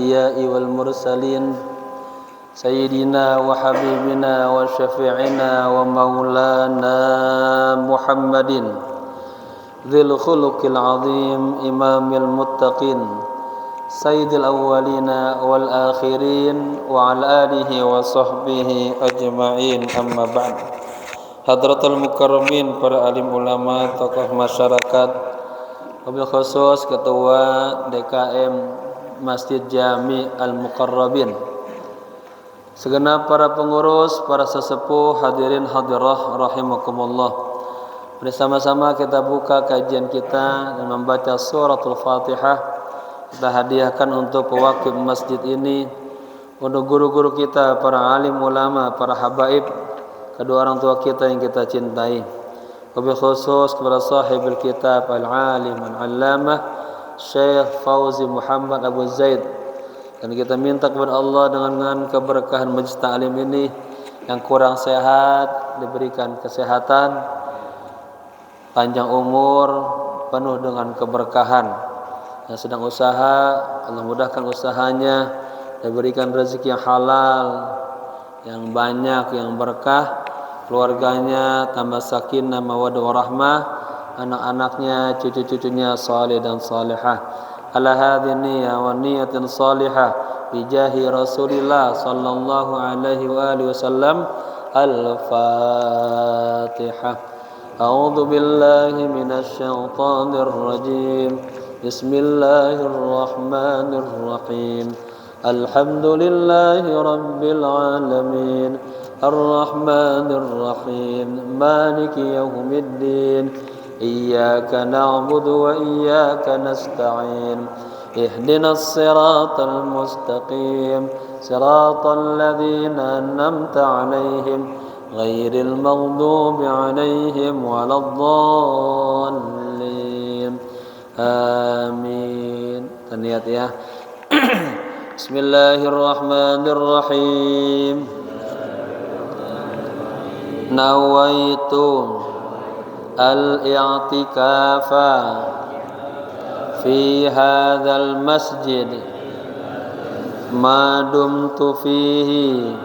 الأنبياء والمرسلين سيدنا وحبيبنا وشفيعنا ومولانا محمد ذي الخلق العظيم إمام المتقين سيد الأولين والآخرين وعلى آله وصحبه أجمعين أما بعد. Hadratul Mukarramin, para alim ulama, tokoh masyarakat, wabil khusus Ketua DKM Masjid Jami Al-Mukarrabin, segenap para pengurus, para sesepuh, hadirin hadirah rahimakumullah. Bersama-sama kita buka kajian kita dan membaca suratul Fatihah. Kita hadiahkan untuk pewakif masjid ini, untuk guru-guru kita, para alim ulama, para habaib, kedua orang tua kita yang kita cintai. Wabil khusus kepada sahibul kitab al-alim al-allamah Syekh Fauzi Muhammad Abu Zaid. Dan kita minta kepada Allah dengan keberkahan majlis ta'lim ini, yang kurang sehat diberikan kesehatan, panjang umur, penuh dengan keberkahan. Yang sedang usaha, Allah mudahkan usahanya, diberikan rezeki yang halal, yang banyak, yang berkah, keluarganya tambah sakinah mawaddah warahmah, anak-anaknya, cucu-cucunya saleh dan salihah. Ala hadhihi niyyah wa niyatin salihah bi jahi Rasulillah sallallahu alaihi wa alihi wasallam. Al-Fatihah. A'udzu billahi minasy syaithanir rajim. Bismillahirrahmanirrahim. Alhamdulillahi rabbil alamin. Ar-Rahmanir Rahim. Maliki yaumiddin. Iyyaka na'budu wa iyyaka nasta'in. Ihdinas siratal mustaqim. Siratal ladzina an'amta 'alaihim ghairil maghdubi 'alaihim waladdallin. Amin. Niat ya. Bismillahirrahmanirrahim. Nawaitu al-i'tikafa fi hadzal masjid ma dumtu fihi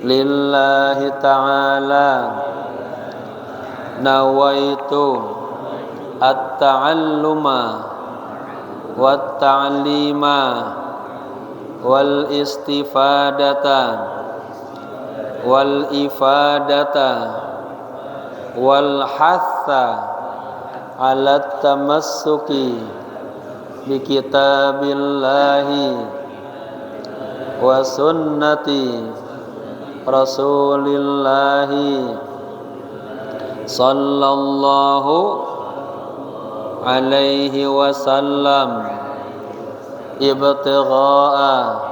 lillahi ta'ala. Nawaitu at-ta'alluma wat-ta'lima wal istifadata wal ifadata wal hatha ala tamassuki bi kitabillahi wa sunnati rasulillahi sallallahu alaihi wasallam ibtigha'a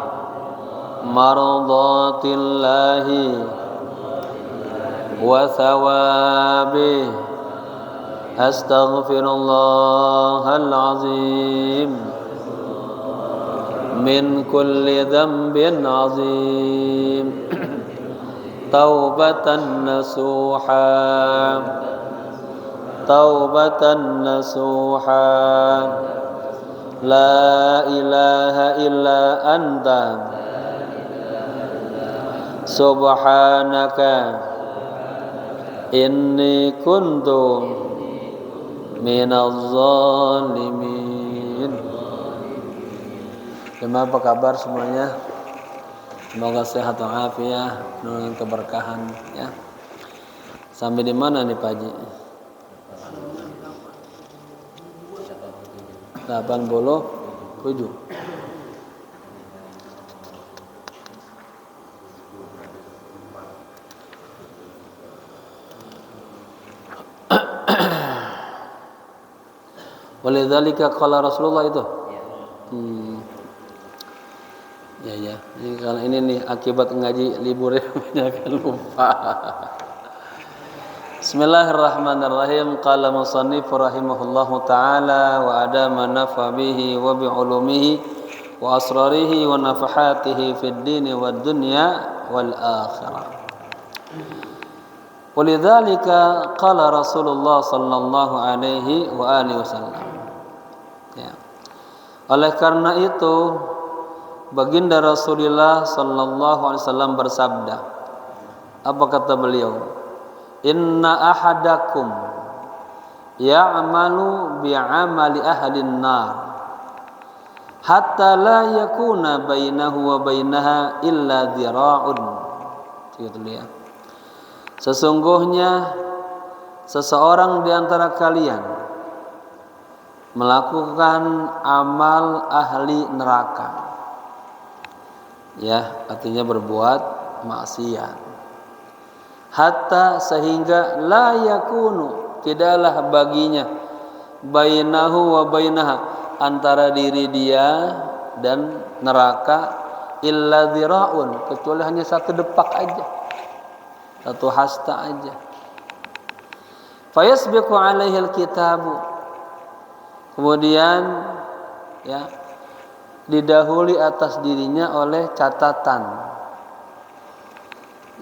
mardatillahi wa thawabih. Astaghfirullahal azim min kulli dhanbin azim. Taubatan nasuha, taubatan nasuha. La ilaha illa anta subhanaka inni kuntu minaz zalimin. Gimana, apa kabar semuanya? Semoga sehat walafiat, dengan keberkahan ya. Sampai di mana nih Pak Haji? 87. Walidzalika qala Rasulullah itu. Ya. Ini kalau ini nih akibat ngaji liburnya banyak lupa. Bismillahirrahmanirrahim. Qala musannif rahimahullahu taala wa adama nafa bihi wa bi ulumihi wa asrarihi wa nafahatihi fid din wad dunya wal akhirah. Walidzalika qala Rasulullah sallallahu alaihi wa alihi wasallam. Ya. Oleh karena itu Baginda Rasulullah sallallahu alaihi wasallam bersabda, apa kata beliau? Inna ahadakum ya'malu bi'amali ahlin nar hatta la yakuna bainahu wa bainaha illa dhira'un. Gitu ya. Sesungguhnya seseorang di antara kalian melakukan amal ahli neraka. Ya, artinya berbuat maksiat. Hatta sehingga la yakunu, tidaklah baginya bainahu wa bainaha, antara diri dia dan neraka, illa dhira'un, kecuali hanya satu depak aja, satu hasta aja. Fayasbiqu alaihi alkitabu, kemudian ya didahului atas dirinya oleh catatan,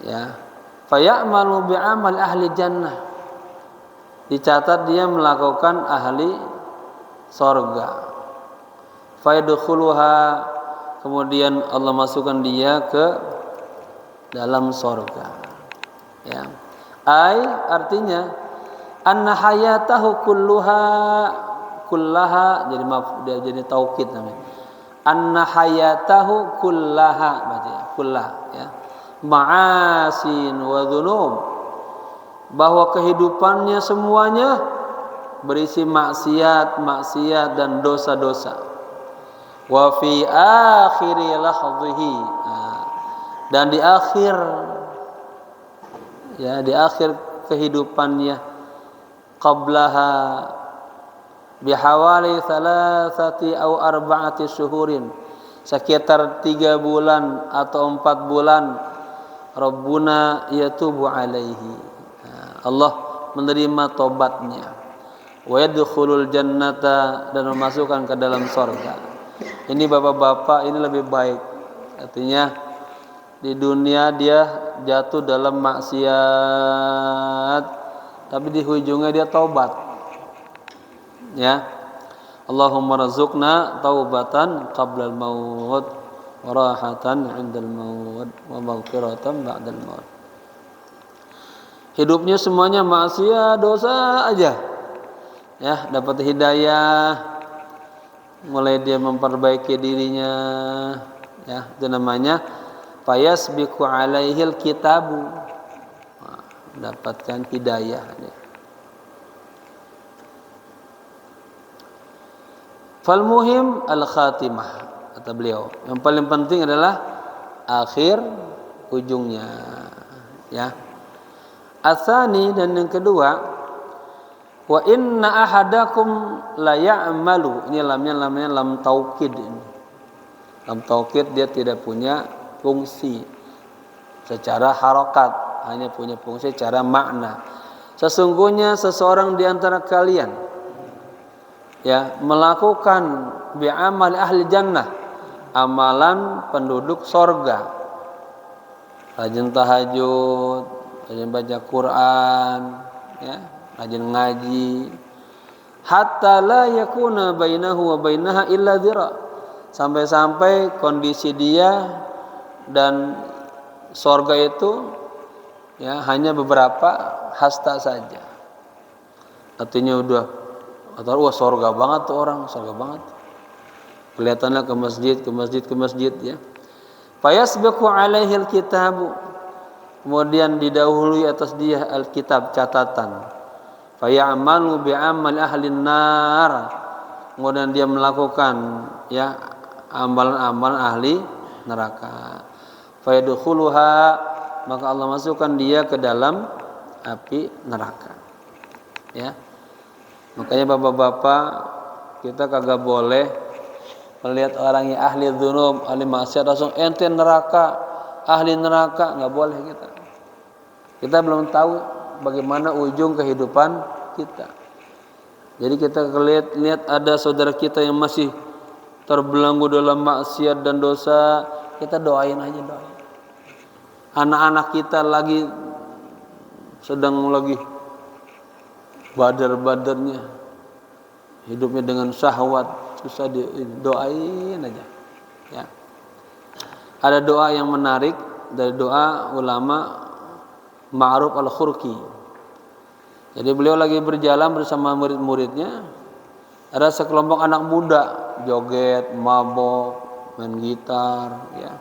ya, fayamalu bi'amal ahli jannah, dicatat dia melakukan ahli sorga. Fayadkhuluha, kemudian Allah masukkan dia ke dalam sorga. Ya, artinya anna hayatahu kullaha, jadi maaf, dia jadi taukid namanya. Anna hayatahu kullaha, berarti kullah, ya, ma'asin wa dzunub, bahwa kehidupannya semuanya berisi maksiat dan dosa-dosa. Wa fi akhiri lahdhihi, dan di akhir, ya, di akhir kehidupannya, qablaha bihawali thalathati aw arba'ati syuhurin, sekitar 3 bulan atau 4 bulan, Rabbuna yatubu alaihi, Allah menerima tobatnya, wa yadkhulul jannata, dan memasukkan ke dalam surga. Ini bapak-bapak, ini lebih baik, artinya di dunia dia jatuh dalam maksiat, tapi di ujungnya dia taubat. Ya, Allahumma razuqna taubatan qablal maut wa rahatan 'indal maut wa maghfiratan ba'dal maut. Hidupnya semuanya maksiat, dosa aja. Ya, dapat hidayah, mulai dia memperbaiki dirinya, ya, itu namanya fayasbiqu alaihil kitabu, mendapatkan hidayah. Fal muhim al khatimah, kata beliau, yang paling penting adalah akhir ujungnya, ya. Atsani, dan yang kedua, wa inna ahadakum la ya'malu, ini lamnya namanya lam taukid. Lam taukid dia tidak punya fungsi secara harokat, hanya punya fungsi secara makna. Sesungguhnya seseorang di antara kalian, ya, melakukan bi'amal ahli jannah, amalan penduduk sorga, rajin tahajud, rajin baca Quran, ya, rajin ngaji, hatta la yakuna bainahu wa bainaha illa dhira, sampai-sampai kondisi dia dan sorga itu, ya, hanya beberapa hasta saja. Artinya udah, atau wah sorga banget tuh orang, sorga banget, kelihatannya ke masjid, ya. Fayasbiqu alaihi alkitabu, kemudian didahului atas dia alkitab, catatan. Fayamalu bi'amal ahlin nar, kemudian dia melakukan, ya, amalan-amalan ahli neraka. Fayadkhuluha, maka Allah masukkan dia ke dalam api neraka. Ya, makanya bapak-bapak, kita kagak boleh melihat orang yang ahli dzunub, ahli maksiat langsung ente neraka, ahli neraka, nggak boleh kita. Kita belum tahu bagaimana ujung kehidupan kita. Jadi kita lihat ada saudara kita yang masih terbelenggu dalam maksiat dan dosa, kita doain aja, doain. Anak-anak kita sedang lagi badar-badarnya, hidupnya dengan syahwat, susah, doain aja, ya. Ada doa yang menarik dari doa ulama Ma'ruf Al-Khurqi. Jadi beliau lagi berjalan bersama murid-muridnya, ada sekelompok anak muda joget, mabok, main gitar, ya.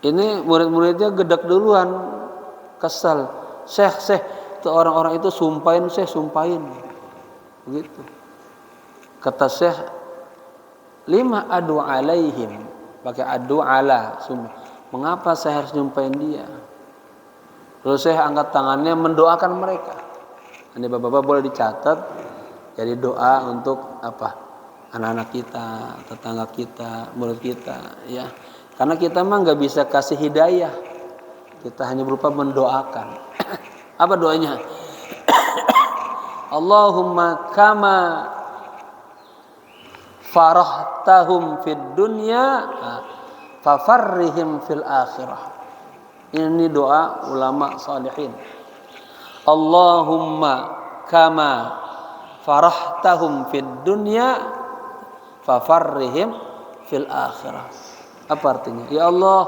Ini murid-muridnya gedek duluan, kesal. Syekh, itu orang-orang itu sumpahin, begitu. Kata Syekh, lima adu alaihim, pakai adu ala, mengapa saya harus nyumpahin dia? Lalu Syekh angkat tangannya mendoakan mereka. Ini bapak-bapak boleh dicatat, jadi doa untuk apa? Anak-anak kita, tetangga kita, murid kita, ya. Karena kita mah nggak bisa kasih hidayah, kita hanya berupa mendoakan. Apa doanya? Allahumma kama farahtahum fid dunya fafarrihim fil akhirah. Ini doa ulama salihin. Allahumma kama farahtahum fid dunya fafarrihim fil akhirah. Apa artinya? Ya Allah,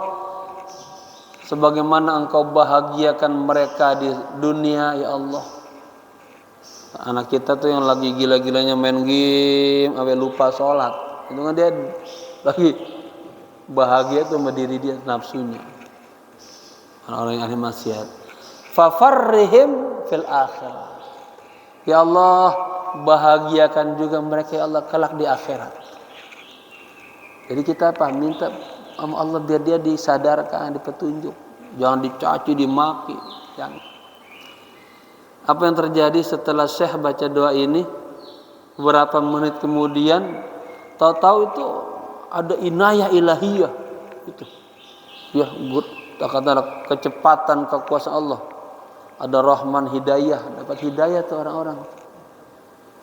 sebagaimana Engkau bahagiakan mereka di dunia, ya Allah. Anak kita tuh yang lagi gila-gilanya main game sampai lupa sholat, itu kan dia lagi bahagia tuh sama diri dia, nafsunya. Orang-orang yang ahli maksiat. Fafarrihim fil akhirah. Ya Allah, bahagiakan juga mereka, ya Allah, kelak di akhirat. Jadi kita apa? Minta sama Allah biar dia disadarkan, dipetunjuk. Jangan dicaci, dimaki. Jangan. Apa yang terjadi setelah Syekh baca doa ini? Beberapa menit kemudian, tahu-tahu itu ada inayah ilahiyah. Itu. Ya, kata kecepatan kekuasaan Allah. Ada rahman hidayah, dapat hidayah tuh orang-orang.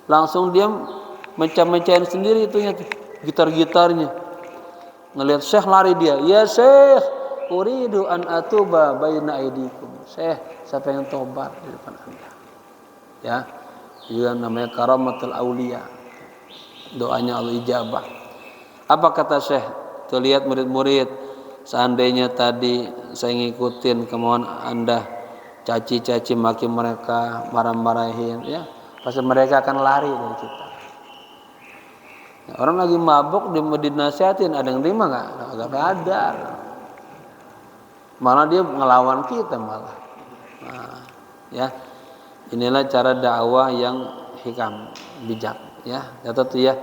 Langsung dia mencah-mencahin sendiri itunya tuh, gitar-gitarnya. Ngelihat Syekh lari dia, ya Syekh, uridu an atuba baina aidikum. Syekh, saya pengen tobat di depan Anda. Ya, juga namanya karamatul aulia. Doanya Allah ijabah. Apa kata Syekh? Tuh lihat murid-murid, seandainya tadi saya ngikutin kemauan Anda, caci-caci maki mereka, marah-marahin, ya, pasti mereka akan lari dari kita. Ya, orang lagi mabuk dinasihatin, ada yang terima nggak? Agak sadar. Malah dia ngelawan kita malah. Nah, ya, inilah cara dakwah yang hikam, bijak. Ya, catat ya.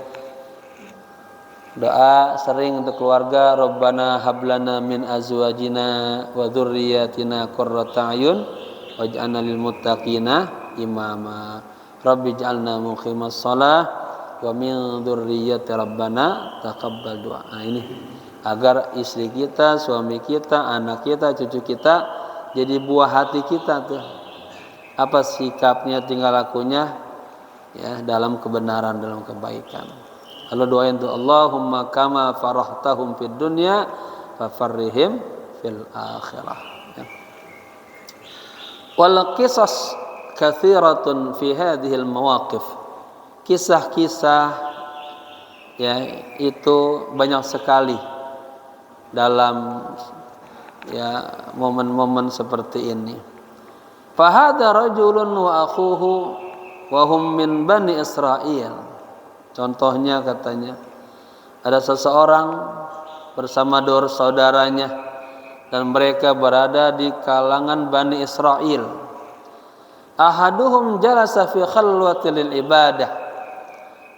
Doa sering untuk keluarga, Rabbana hablana min azwajina wa dzurriyyatina qurrata a'yun waj'alna lil muttaqina imama. Rabbi ij'alna muqimas shalah wa min dzurriyyati rabbana taqabbal du'a. Nah, ini agar istri kita, suami kita, anak kita, cucu kita jadi buah hati kita tuh. Apa sikapnya, tingkah lakunya, ya, dalam kebenaran, dalam kebaikan. Lalu doain tuh, Allahumma kama farahtahum fid dunya fafarrihim fil akhirah. Ya. Wal qisas katsiratun fi hadhihi al mawaqif. Kisah-kisah, ya, itu banyak sekali dalam, ya, momen-momen seperti ini. Fahadha rajulun wa akhuhu wa hum min bani Israil. Contohnya katanya, ada seseorang bersama dua saudaranya dan mereka berada di kalangan Bani Israil. Ahaduhum jalasa fi khalwati lil ibadah.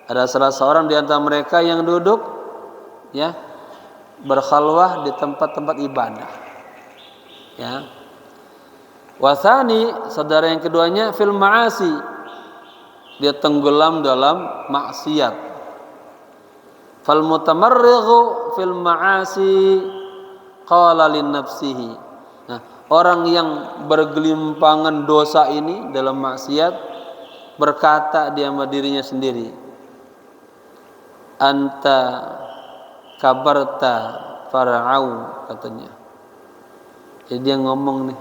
Ada salah seorang di antara mereka yang duduk, ya, berkhalwah di tempat-tempat ibadah. Ya. Wasani, saudara yang keduanya, fil ma'asi, dia tenggelam dalam maksiat. Fal mutamarrighu fil ma'asi qala lin nafsihi. Nah, orang yang bergelimpangan dosa ini dalam maksiat berkata dia sama dirinya sendiri, anta kabarta fara'au, katanya. Jadi dia ngomong nih,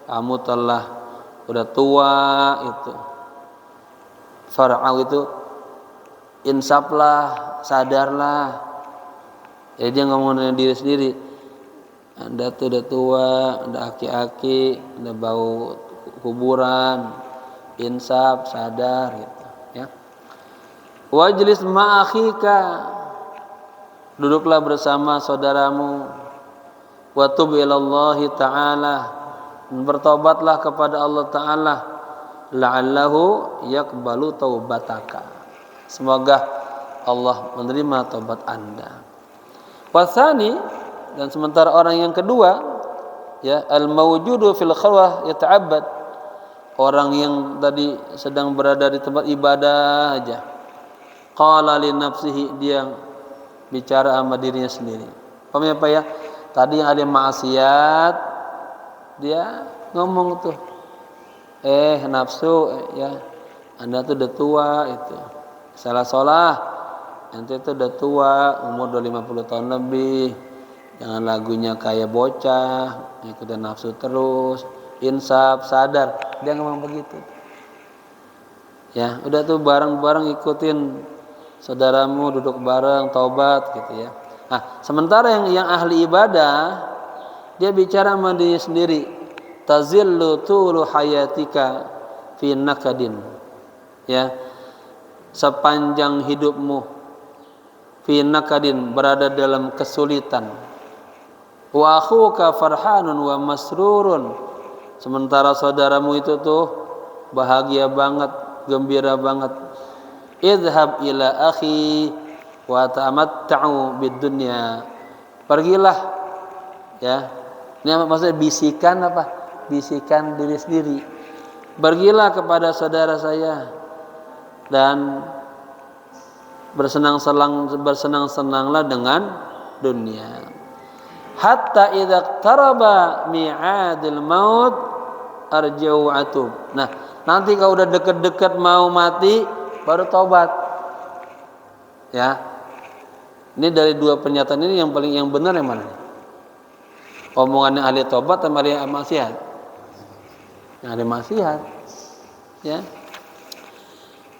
kamu telah udah tua itu. Fara'au itu insaflah, sadarlah. Jadi dia ngomong dengan diri sendiri. Anda tuh udah tua, udah aki-aki, udah bau kuburan, insaf, sadar gitu, ya. Wajlis ma'akhika, duduklah bersama saudaramu. Wa tub ilallahi ta'ala, bertobatlah kepada Allah Ta'ala. La'allahu yaqbalu taubataka, semoga Allah menerima taubat Anda. Wasani, dan sementara orang yang kedua, ya, al-mawjudu fil khalwah yata'abbad, orang yang tadi sedang berada di tempat ibadah aja. Qala li nafsihi, dia bicara sama dirinya sendiri. Paham apa ya? Tadi yang ada maksiat, dia ngomong tuh, nafsu, ya, Anda tuh udah tua itu. Salah, ente tuh udah tua, umur udah 50 tahun lebih. Jangan lagunya kayak bocah, ikutin nafsu terus, insaf, sadar. Dia ngomong begitu. Ya, udah tuh bareng-bareng ikutin saudaramu, duduk bareng, taubat gitu ya. Nah, sementara yang ahli ibadah, dia bicara sama dirinya sendiri. Tazillu tulu hayatika fi nakadin. Ya. Sepanjang hidupmu fi nakadin, berada dalam kesulitan. Wa akhuka farhanun wa masrurun, sementara saudaramu itu tuh bahagia banget, gembira banget. Idhab ila akhi wa tamatta'u bid dunya, pergilah, ya. Ini maksudnya bisikan apa? Bisikan diri sendiri. Pergilah kepada saudara saya dan bersenang-senanglah dengan dunia. Hatta idza qaraba mi'adil maut arja'u atub. Nah, nanti kalau udah deket-deket mau mati baru taubat. Ya. Ini dari dua pernyataan ini yang benar yang mana? Omongannya ahli taubat atau ahli maksiat? Yang ahli maksiat. Ya.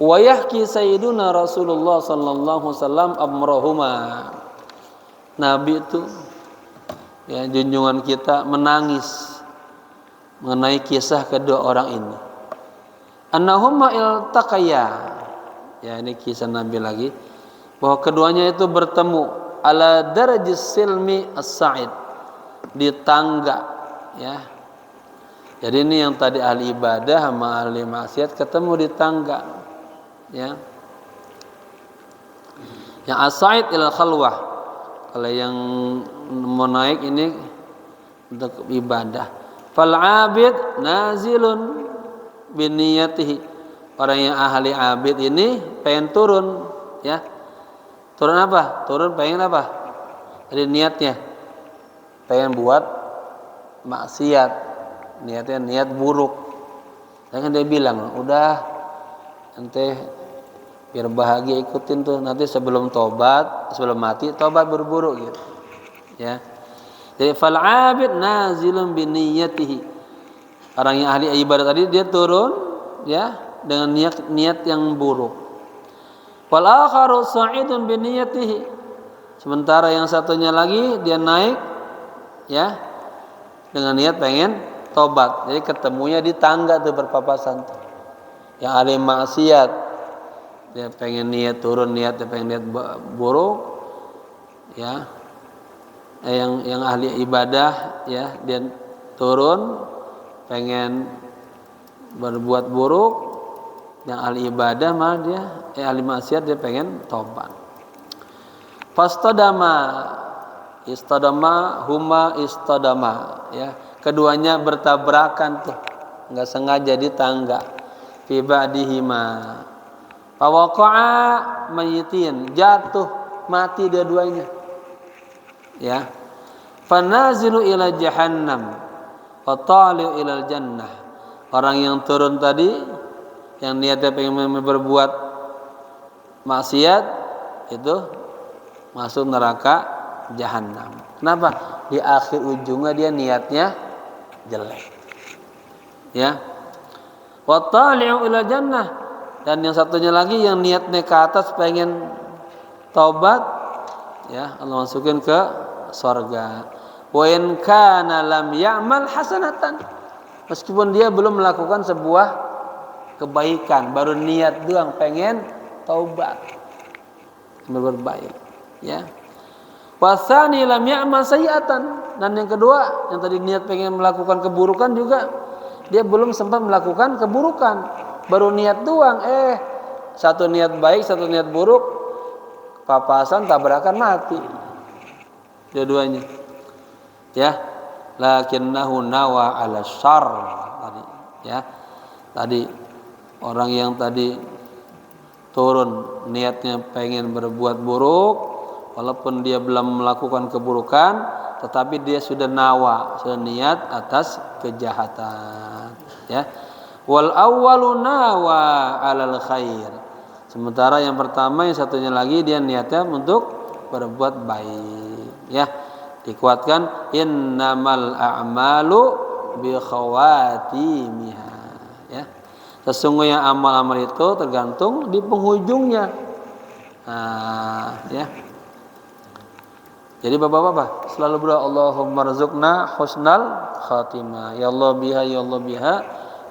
Wa yahki sayyiduna Rasulullah sallallahu alaihi wasallam amrahuma. Nabi itu, ya, junjungan kita, menangis mengenai kisah kedua orang ini. Annahumma iltaqaya. Ya, ini kisah Nabi lagi, bahwa keduanya itu bertemu ala darajis silmi as-sa'id, di tangga, ya. Jadi ini yang tadi ahli ibadah sama ahli maksiat ketemu di tangga, ya. Yang as-sa'id ila khalwah, kalau yang mau naik ini untuk ibadah. Fal 'abid nazilun biniyatihi, orang yang ahli abid ini pengen turun, ya. Turun apa? Turun pengen apa? Jadi niatnya pengen buat maksiat, niatnya niat buruk. Dan dia bilang, udah ente biar bahagia ikutin tuh, nanti sebelum tobat, sebelum mati tobat buru-buru gitu, ya. Jadi fal 'abid nazilun biniyatihi, orang yang ahli ibadah tadi dia turun, ya, dengan niat yang buruk. Wal akharu sa'idun biniyatihi, sementara yang satunya lagi dia naik, ya, dengan niat pengen tobat. Jadi ketemunya di tangga tuh, berpapasan tuh. Yang ahli maksiat dia pengen niat turun, dia pengen niat buruk, ya. Yang ahli ibadah, ya, dia turun pengen berbuat buruk. Yang ahli ibadah malah dia, ahli maksiat dia pengen tobat. Istadama huma istadama, ya. Keduanya bertabrakan tuh, nggak sengaja di tangga. Fi ba'dihima fawaqa'a mayyitin, jatuh mati dua-duanya, ya. Fanazilu ila jahannam wa tali'u ila jannah, orang yang turun tadi yang niatnya pengen berbuat maksiat itu masuk neraka jahanam. Kenapa? Di akhir ujungnya dia niatnya jelek, ya. Wa tali'u ila jannah, dan yang satunya lagi yang niatnya ke atas pengen taubat, ya, Allah masukin ke surga. Wa in kana lam ya'mal hasanatan, meskipun dia belum melakukan sebuah kebaikan, baru niat doang pengen taubat berbuat baik, ya. Wasani lam ya'mal sayi'atan, dan yang kedua yang tadi niat pengen melakukan keburukan juga dia belum sempat melakukan keburukan, baru niat doang, satu niat baik satu niat buruk, papasan tabrakan mati dua-duanya, ya. Lakinnahu nawa ala syarr tadi, ya. Tadi orang yang tadi turun niatnya pengen berbuat buruk, walaupun dia belum melakukan keburukan, tetapi dia sudah nawa, sudah niat atas kejahatan, ya. Wal awwalu nawa alal khair, sementara yang pertama yang satunya lagi dia niatnya untuk berbuat baik, ya. Dikuatkan innamal a'malu bi khawatimiha, ya. Sesungguhnya amal-amal itu tergantung di penghujungnya. Ya. Jadi bapak-bapak selalu berdoa Allahumma rzuqna husnal khatimah. Ya Allah biha, ya Allah biha,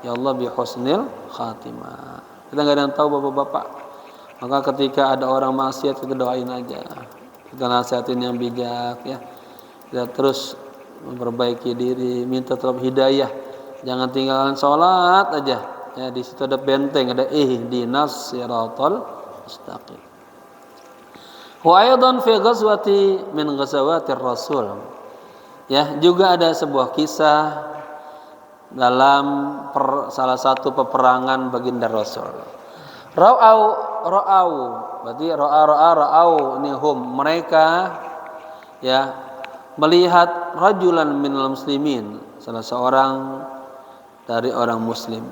ya Allah bi husnil khatimah. Kita enggak ada yang tahu bapak-bapak. Maka ketika ada orang maksiat kita doain aja. Kita nasihatin yang bijak, ya. Kita terus memperbaiki diri, minta terus hidayah. Jangan tinggalkan salat aja. Ya, di situ ada benteng, ada ihdinas siratal mustaqim. Wa aidan fi ghazwati min ghazawatir rasul. Ya, juga ada sebuah kisah dalam salah satu peperangan baginda Rasul. Ra'au, berarti ra'au ini hum, mereka, ya, melihat rajulan minal muslimin, salah seorang dari orang muslim,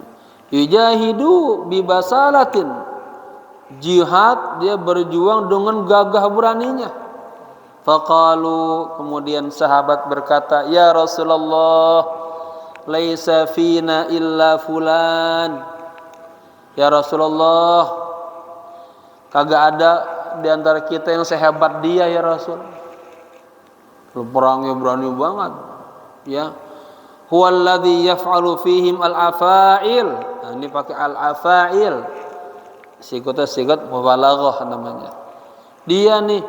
yujahidu bi basalatin, jihad, dia berjuang dengan gagah beraninya. Faqalu, kemudian sahabat berkata, ya Rasulullah, laisa fina illa fulan. Ya Rasulullah, kagak ada di antara kita yang sehebat dia ya Rasul. Perangnya berani banget, ya. Huwallazi yaf'alu fihim al-afa'il. Nah, ini pakai al-afa'il. Sigat mubalaghah namanya. Dia nih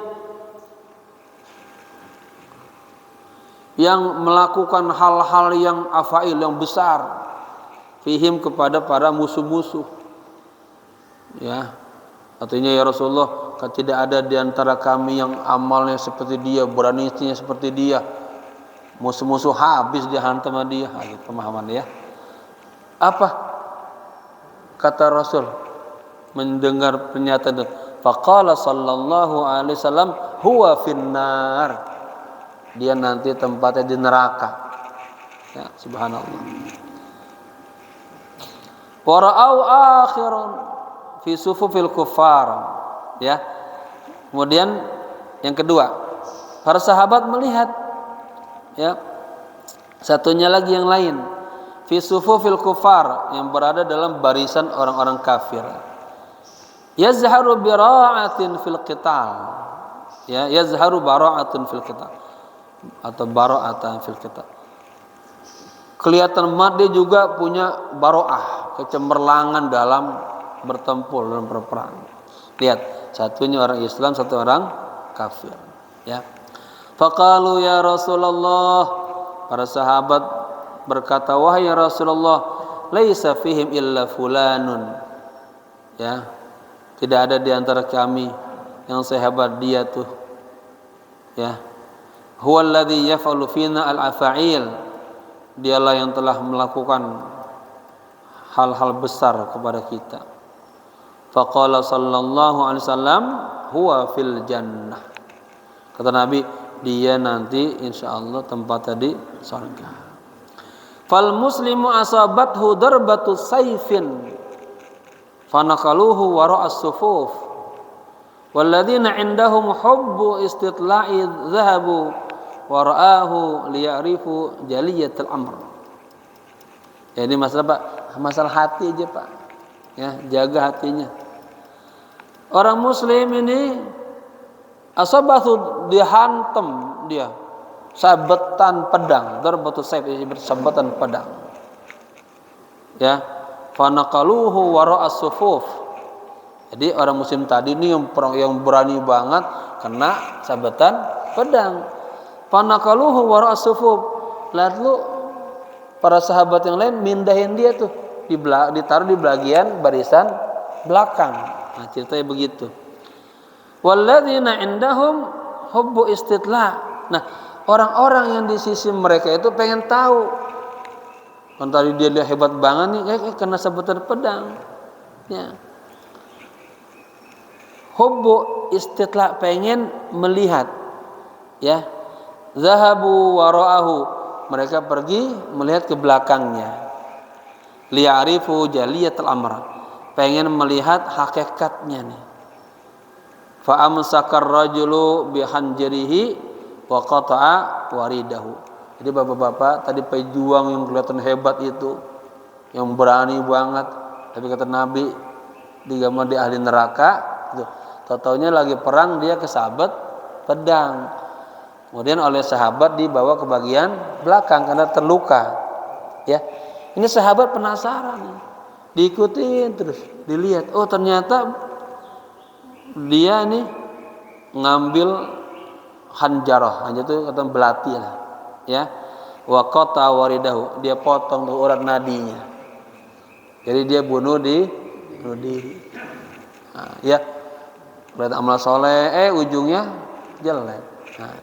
yang melakukan hal-hal yang afail, yang besar, fihim, kepada para musuh-musuh, ya. Artinya ya Rasulullah, tidak ada di antara kami yang amalnya seperti dia, beraninya seperti dia. Musuh-musuh habis dihantam sama dia. Gitu pemahaman, ya. Apa kata Rasul mendengar pernyataan itu? Faqala sallallahu alaihi wasallam, huwa finnar. Dia nanti tempatnya di neraka. Ya, subhanallah. Wa ra'au akhirun fi sufufil kuffar. Ya. Kemudian yang kedua, para sahabat melihat, ya, satunya lagi yang lain, fi sufufil kuffar, yang berada dalam barisan orang-orang kafir. Yazharu bira'atin fil qital. Ya, yazharu bara'atun fil qital atau bara'atan fil qital. Kelihatan dia juga punya baro'ah, kecemerlangan dalam bertempur, dalam berperang. Lihat, satunya orang Islam, satu orang kafir, ya. Faqalu ya Rasulullah, para sahabat berkata, wahai ya Rasulullah, laisa fihim illa fulanun. Ya, tidak ada di antara kami yang sehebat dia tuh. Ya. Huwallazi yaf'alu fina al-afa'il. Dialah yang telah melakukan hal-hal besar kepada kita. Faqala sallallahu alaihi wasallam, huwa fil jannah. Kata Nabi, dia nanti insyaallah tempatnya di surga. Fal muslimu asabathu darbatu sayfin fanaqaluhu wara'a as-sufuf walladzina indahum hubbu istitla'i dhahabu wara'ahu liya'rifu jaliyatul amr. Ya, ini masalah Pak, masalah hati aja Pak. Ya, jaga hatinya. Orang muslim ini Asabathu, dihantam dia sabetan pedang, darbatu sayf, sabetan pedang. Ya, fanaqaluhu wara'a sufuf. Jadi orang muslim tadi ini yang berani banget kena sabetan pedang. Fanaqaluhu wara'a sufuf. Lalu para sahabat yang lain mindahin dia tuh, ditaruh di bagian barisan belakang. Nah, ceritanya begitu. Walladzina indahum hubbu istitla. Nah, orang-orang yang di sisi mereka itu pengen tahu. Kan tadi dia lihat hebat banget nih, kena sabetan pedang. Ya. Hubbu istitla, pengen melihat. Ya. Zahabu wara'ahu, mereka pergi melihat ke belakangnya. Liya'rifu jaliyatul amr, pengen melihat hakikatnya nih. Fa amsakar rajulu bihanjarihi wa qata'a waridahu. Jadi bapak-bapak tadi pejuang yang kelihatan hebat itu, yang berani banget, tapi kata Nabi digambar di ahli neraka itu. Tahu-taunya lagi perang dia kesabet pedang. Kemudian oleh sahabat dibawa ke bagian belakang karena terluka. Ya. Ini sahabat penasaran. Diikutin terus, dilihat, oh ternyata dia ini ngambil hanjarah, hanjarah itu kata belati lah, ya. Wa qata waridahu, dia potong urat nadinya. Jadi dia bunuh diri. Nah, ya. Berarti amal soleh, ujungnya jelek. Nah.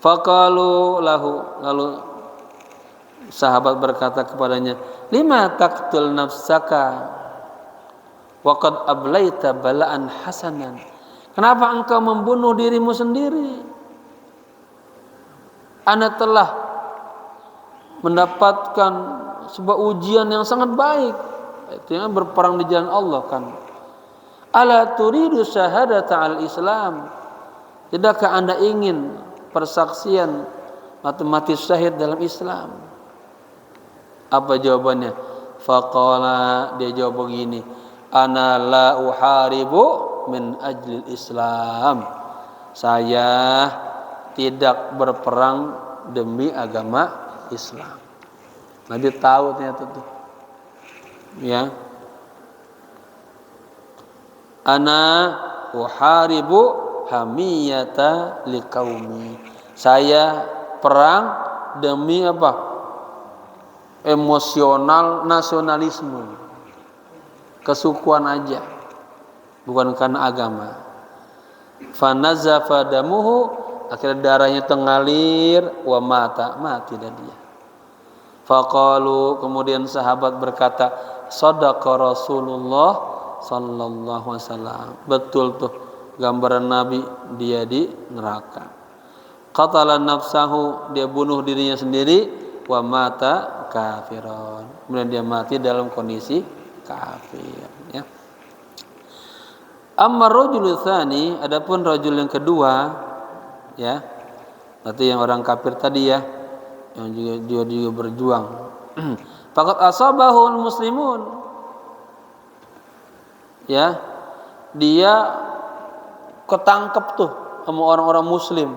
Faqalu lahu, lalu sahabat berkata kepadanya, lima taqtul nafsaka waqad ablaita bala'an hasanan. Kenapa engkau membunuh dirimu sendiri? Anda telah mendapatkan sebuah ujian yang sangat baik, itu berperang di jalan Allah kan. Ala turidu syahadata al-Islam, tidakkah Anda ingin persaksian mati syahid dalam Islam? Apa jawabannya? Faqala, dia jawab begini, ana la uharibu min ajlil Islam. Saya tidak berperang demi agama Islam. Nabi tahu ternyata tuh. Ya. Ana uharibu hamiyata liqaumi. Saya perang demi apa? Emosional nasionalisme. Kesukuan aja, bukan karena agama. Fanazafa damuhu, akhirnya darahnya tengalir, wa mati dan dia. Faqalu, kemudian sahabat berkata, shadaqa Rasulullah sallallahu alaihi wasallam. Betul tuh gambaran Nabi, dia di neraka. Qatala nafsahu, dia bunuh dirinya sendiri, wa mata kafiron. Kemudian dia mati dalam kondisi kafir, ya. Amma rajul tsani, adapun rajul yang kedua, ya. Berarti yang orang kafir tadi ya, yang juga berjuang. Faqad asabahul muslimun. Ya. Dia ketangkep tuh sama orang-orang muslim.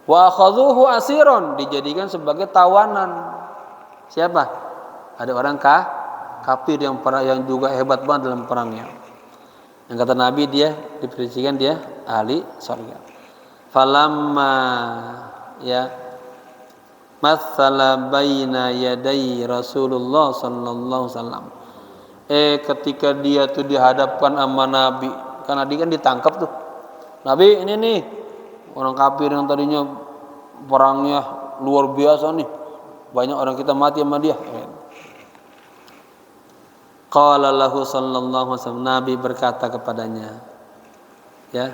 Wa akhadhuhu asiron, dijadikan sebagai tawanan. Siapa? Ada orang kafir yang juga hebat banget dalam perangnya. Yang kata Nabi dia diprediksikan dia ahli surga. Falamma ya matsala baina yaday Rasulullah sallallahu alaihi wasallam. Ketika dia tuh dihadapkan sama Nabi, karena dia kan ditangkap tuh. Nabi, ini nih orang kafir yang tadinya perangnya luar biasa nih. Banyak orang kita mati sama dia. Qala lahu sallallahu alaihi wasallam, Nabi berkata kepadanya, ya.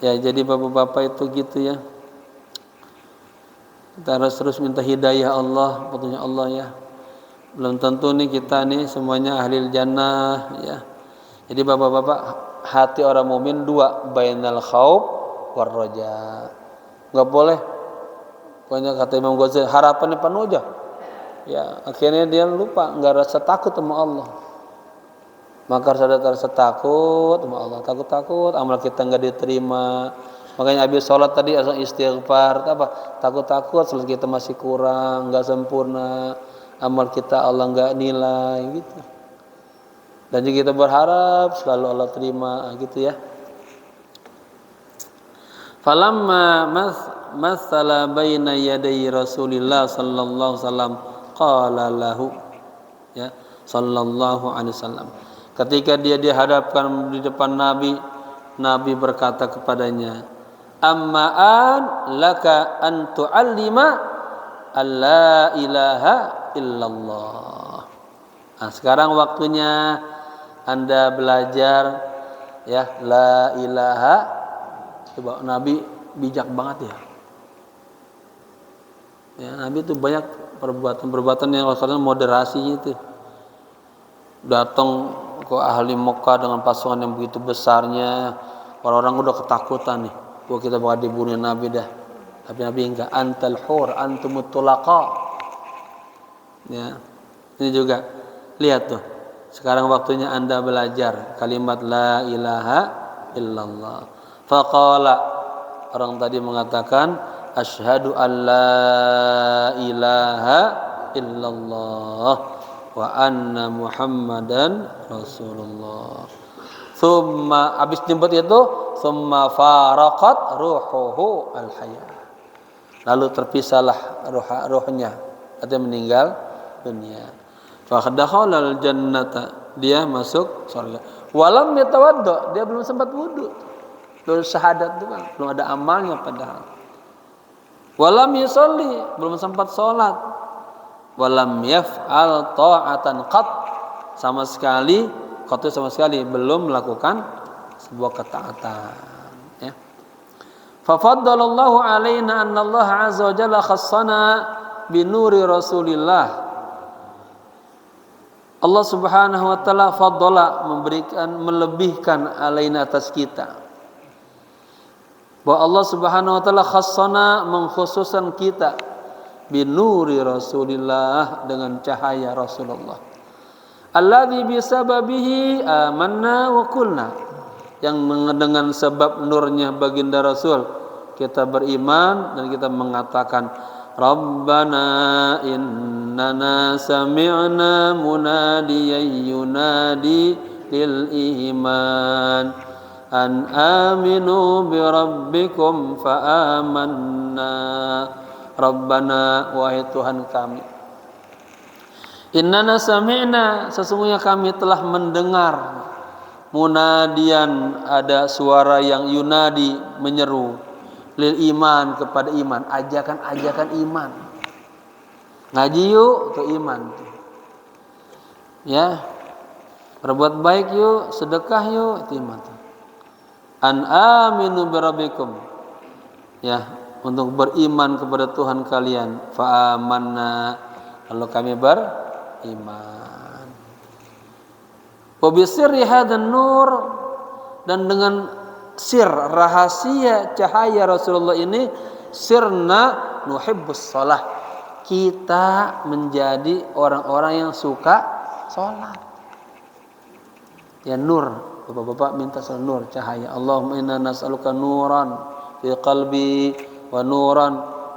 Ya, jadi bapak-bapak itu gitu ya. Kita harus terus minta hidayah Allah, petunjuk Allah ya. Belum tentu nih kita nih semuanya ahli jannah ya. Jadi bapak-bapak, hati orang mukmin dua, bainal khauf war raja. Enggak boleh. Pokoknya kata Imam Ghazali, harapannya penuh aja. Ya, akhirnya dia lupa, enggak rasa takut sama Allah. Maka rasa takut sama Allah, takut amal kita enggak diterima. Makanya habis sholat tadi asal istighfar, apa? Takut salat kita masih kurang, enggak sempurna, amal kita Allah enggak nilai gitu. Dan juga kita berharap selalu Allah terima gitu ya. Falamma masala baina yaday Rasulillah sallallahu alaihi wasallam qala lahu ya sallallahu alaihi wasallam. Ketika dia dihadapkan di depan Nabi berkata kepadanya, "Ammaan laka an tu'allima alla ilaha illallah." Nah, sekarang waktunya Anda belajar ya la ilaha. Coba Nabi bijak banget ya. Ya, Nabi itu banyak perbuatan yang Rasulullah moderasi itu. Datang ke ahli Mekah dengan pasukan yang begitu besarnya, orang-orang udah ketakutan nih. Wah, kita bakal dibunuh Nabi dah. Tapi Nabi enggak, antal hur antumut tulaqa. Ya. Ini juga lihat tuh. Sekarang waktunya Anda belajar kalimat la ilaha illallah. Faqala, orang tadi mengatakan asyhadu an la ilaha illallah wa anna Muhammadan Rasulullah. Thumma, habis jemput itu, thumma faraqat ruhuhu al-hayah. Lalu terpisahlah ruhnya, artinya meninggal dunia. Fa dakhala al-jannata, dia masuk surga. Walam yatawadda, dia belum sempat wudu. Belum syahadat itu kan, belum ada amalnya padahal. Walam yusolli, belum sempat sholat. Walam yaf'al ta'atan qat, sama sekali belum melakukan sebuah ketaatan. Ya. Fafaddalallahu alaina anna Allah azza wa jalla khassana binuri Rasulillah. Allah Subhanahu wa taala faddala, melebihkan alaina atas kita. Bahwa Allah Subhanahu wa taala khassana, mengkhususkan kita binuri Rasulillah, dengan cahaya Rasulullah. Alladzi bisababihi amanna wa qulna, yang dengan sebab nurnya baginda Rasul kita beriman dan kita mengatakan Rabbana innana sami'na munadiyan yunadi lil iman an aminu bi rabbikum fa amanna. Rabbana, wahai Tuhan kami, innana sami'na, sesungguhnya kami telah mendengar, munadian, ada suara yang yunadi, menyeru, lil iman, kepada iman, ajakan iman. Ngaji yuk, tuh iman tuh. Ya, berbuat baik yuk, sedekah yuk, itu iman tuh. An aminu birabbikum, ya, untuk beriman kepada Tuhan kalian. Fa amanna, lalu kami beriman. Wa bi sirri hadan nur, dan dengan sir, rahasia cahaya Rasulullah ini, sirna nuhibbus shalah, kita menjadi orang-orang yang suka sholat. Ya, nur, bapak-bapak minta nur, cahaya. Allahumma inna nas'aluka nuran fi qalbi wa nuran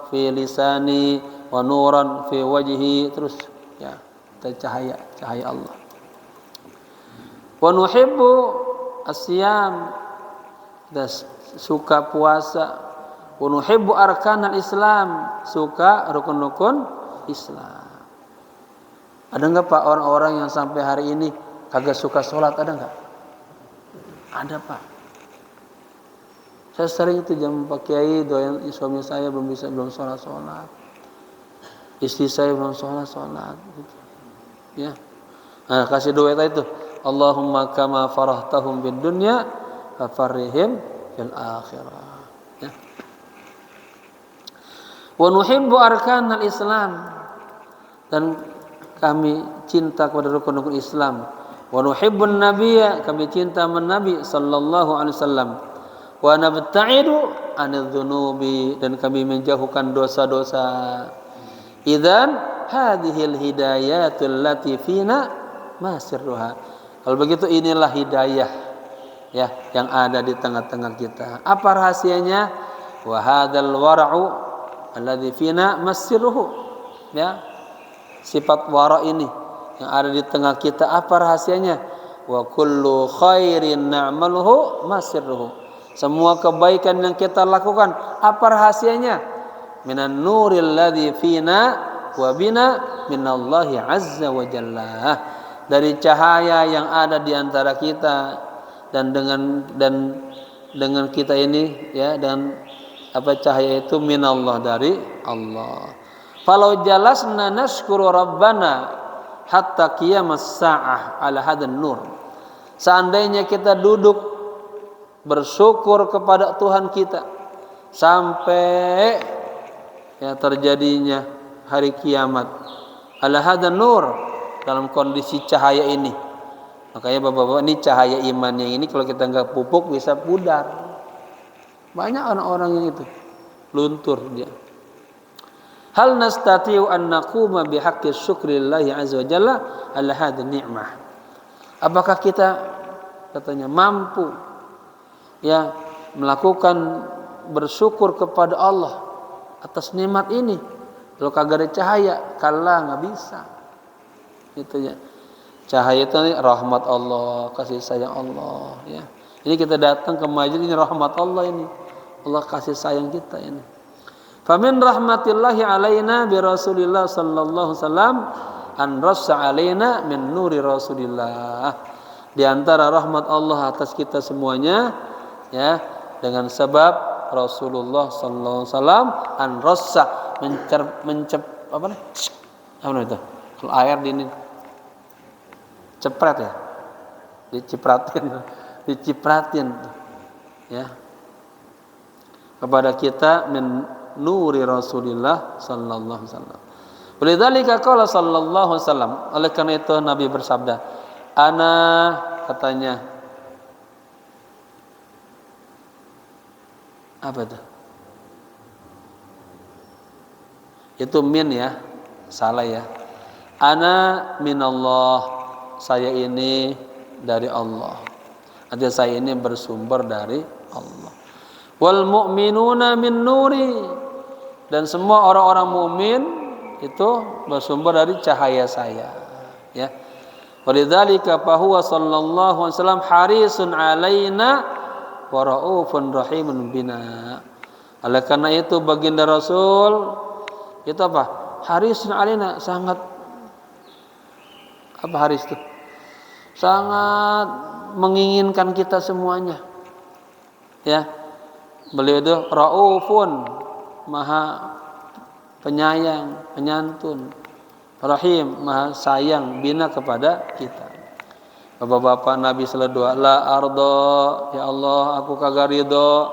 fi lisani wa nuran fi wajhi, terus ya, cahaya Allah. Wa nuhibbu asyam, kita suka puasa. Wa nuhibbu arkanal Islam, suka rukun-rukun Islam. Ada enggak Pak orang-orang yang sampai hari ini kagak suka sholat, ada enggak? Ada Pak. Saya sering itu jam Pak Kiai doain suami saya belum sholat. Istri saya belum sholat gitu. Ya. Nah, kasih doa itu. Allahumma kama farahtahum bid dunya fafarrihim fil akhirah. Ya. Wa nuhibbu arkanal Islam, dan kami cinta kepada rukun-rukun Islam. Wa nuhibbun nabiyya, kami cinta Nabi sallallahu alaihi wasallam. Wa nabta'idu 'anil dzunubi, dan kami menjauhkan dosa-dosa. Idzan hadhil hidayatul lati fina ma sirruha. Kalau begitu inilah hidayah ya yang ada di tengah-tengah kita. Apa rahasianya? Wa hadzal wara'u alladzi fina masirruhu. Ya. Sifat wara ini yang ada di tengah kita, apa rahasianya? Wa kullu khairin na'maluhu masirruhu. Semua kebaikan yang kita lakukan, apa rahasianya? Minan nuril ladzi fina wa bina minallahi azza wa jalla. Dari cahaya yang ada di antara kita dan dengan kita ini ya, dan apa cahaya itu minallah, dari Allah. Falau jalasna nashkuru rabbana hatta qiyamas sa'ah ala hadan nur. Seandainya kita duduk bersyukur kepada Tuhan kita sampai ya terjadinya hari kiamat ala hadan nur, dalam kondisi cahaya ini. Makanya bapak-bapak, ini cahaya iman yang ini kalau kita nggak pupuk bisa pudar. Banyak orang-orang yang itu luntur dia. Hal nastati'u an naquma bihaqqi syukrillahi azza wa jalla ala hadhihi ni'mah. Apakah kita katanya mampu ya melakukan bersyukur kepada Allah atas nikmat ini? Kalau kagak ada cahaya, kala nggak bisa. Gitu ya. Cahaya itu rahmat Allah, kasih sayang Allah ya. Ini kita datang ke majelis ini rahmat Allah ini. Allah kasih sayang kita ini. Famin rahmatillahi alaina bi Rasulillah sallallahu alaihi wasallam an rassa alaina min nuri Rasulillah. Di antara rahmat Allah atas kita semuanya ya, dengan sebab Rasulullah sallallahu alaihi wasallam an rassa apa itu? Kalau air di ini cepret ya. Dicipratin ya. Kepada kita min nuri Rasulillah sallallahu alaihi wasallam. Walidzalika qala sallallahu alaihi wasallam, oleh karena itu Nabi bersabda, ana katanya apa itu? Itu min ya, salah ya. Ana minallah, saya ini dari Allah. Artinya saya ini bersumber dari Allah. Wal mu'minuna min nuri, dan semua orang-orang mukmin itu bersumber dari cahaya saya ya. Walidzalika fa huwa sallallahu alaihi wasallam harisun alaina wa raufun rahimun bina. Oleh karena itu baginda Rasul itu apa? Harisun alaina, sangat apa haris itu? Sangat menginginkan kita semuanya ya. Beliau itu raufun, maha penyayang, penyantun, rahim, maha sayang, bina kepada kita. Bapak-bapak Nabi sallallahu alaihi wasallam, la arda, ya Allah aku kagak ridho,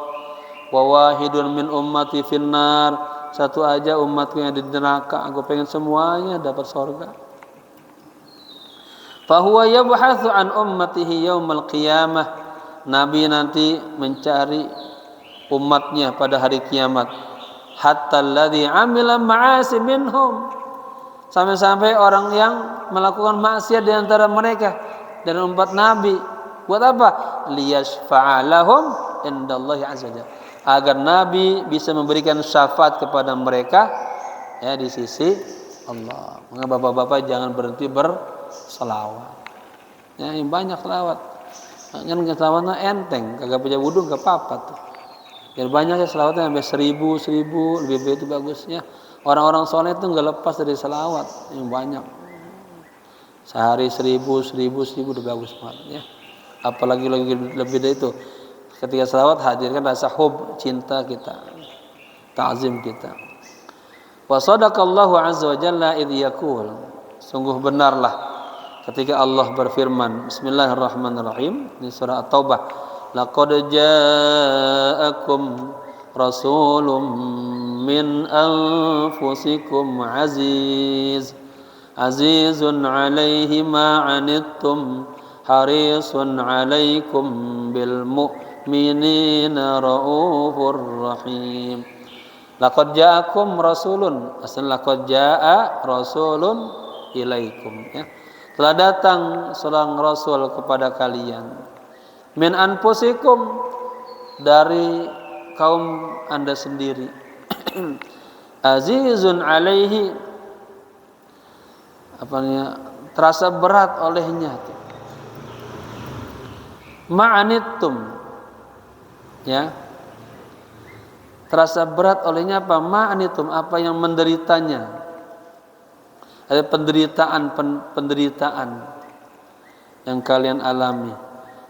wa wahidun min ummati finnar, satu aja umatku yang di neraka, aku pengen semuanya dapat surga. Fa huwa yabhathu an ummatihi yaumal qiyamah, Nabi nanti mencari umatnya pada hari kiamat, hatta alladzi amila ma'asi minhum, sampai-sampai orang yang melakukan maksiat di antara mereka dan umat Nabi. Buat apa? Liyashfa'a lahum indallahi azza wajalla, agar Nabi bisa memberikan syafaat kepada mereka ya di sisi Allah. Maka bapak-bapak jangan berhenti berselawat. Ya, yang banyak selawat. Kan selawatnya enteng, kagak punya wudu enggak apa-apa tuh. Biar banyak ya selawatnya sampai 1000 lebih baik itu bagusnya. Orang-orang soleh itu nggak lepas dari selawat yang banyak. Sehari 1000 udah bagus banget ya. Apalagi lebih dari itu. Ketika selawat hadirkan rasa hub, cinta kita, ta'zim kita. Wa sadaqallahu azza wa jalla idh yaqul, sungguh benarlah ketika Allah berfirman, bismillahirrahmanirrahim, di surah At-Taubah, laqad ja'akum rasulun min anfusikum azizun 'alaihi ma 'anittum harisun 'alaikum bil mu'minina raufur rahim. Laqad ja'akum rasulun, asal laqad ja'a rasulun ilaikum, ya. Telah datang seorang rasul kepada kalian. Min anfusikum, dari kaum Anda sendiri. Azizun alaihi, terasa berat olehnya. Ma'anittum, ya. Terasa berat olehnya apa? Ma'anittum, apa yang menderitanya. Ada penderitaan yang kalian alami.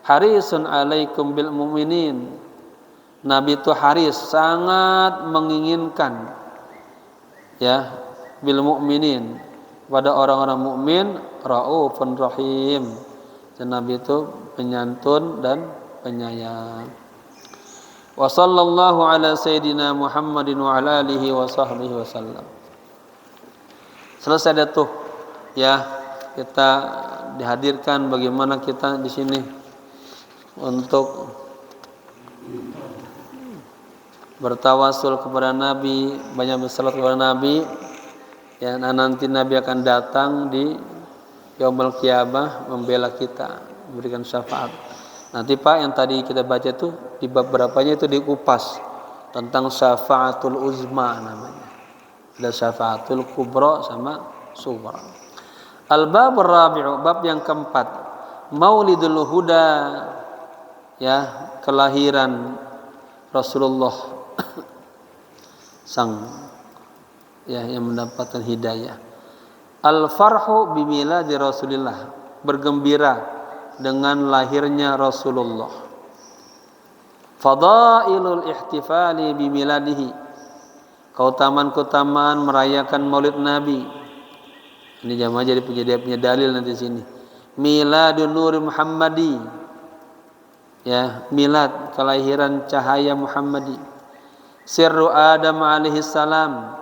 Harisun alaikum bil mu'minin. Nabi itu haris, sangat menginginkan, ya, bil mu'minin, pada orang-orang mukmin, raufun rahim. Dan Nabi itu penyantun dan penyayang. Wa sallallahu ala sayyidina Muhammadin wa ala alihi wa sahbihi wasallam. Selesai dah tuh, ya, kita dihadirkan bagaimana kita di sini untuk bertawasul kepada Nabi, banyak bersalat kepada Nabi, ya. Nanti Nabi akan datang di yaumul qiyamah membela kita, memberikan syafaat. Nanti Pak, yang tadi kita baca itu di bab berapanya itu dikupas tentang syafaatul uzma namanya. Ada syafaatul kubra sama sughra. Al-bab ar-rabi'u, bab yang keempat, Maulidul Huda, ya, kelahiran Rasulullah sang, ya, yang mendapatkan hidayah. Al-farhu bi miladi Rasulillah, bergembira dengan lahirnya Rasulullah. Fadailul ihtifali bi miladihi, keutamaan-keutamaan merayakan Maulid Nabi. Ini jamaah jadi punya dalil nanti sini. Miladun Nur Muhammadi, ya, milad, kelahiran cahaya Muhammadi. Sirru Adam alaihi salam,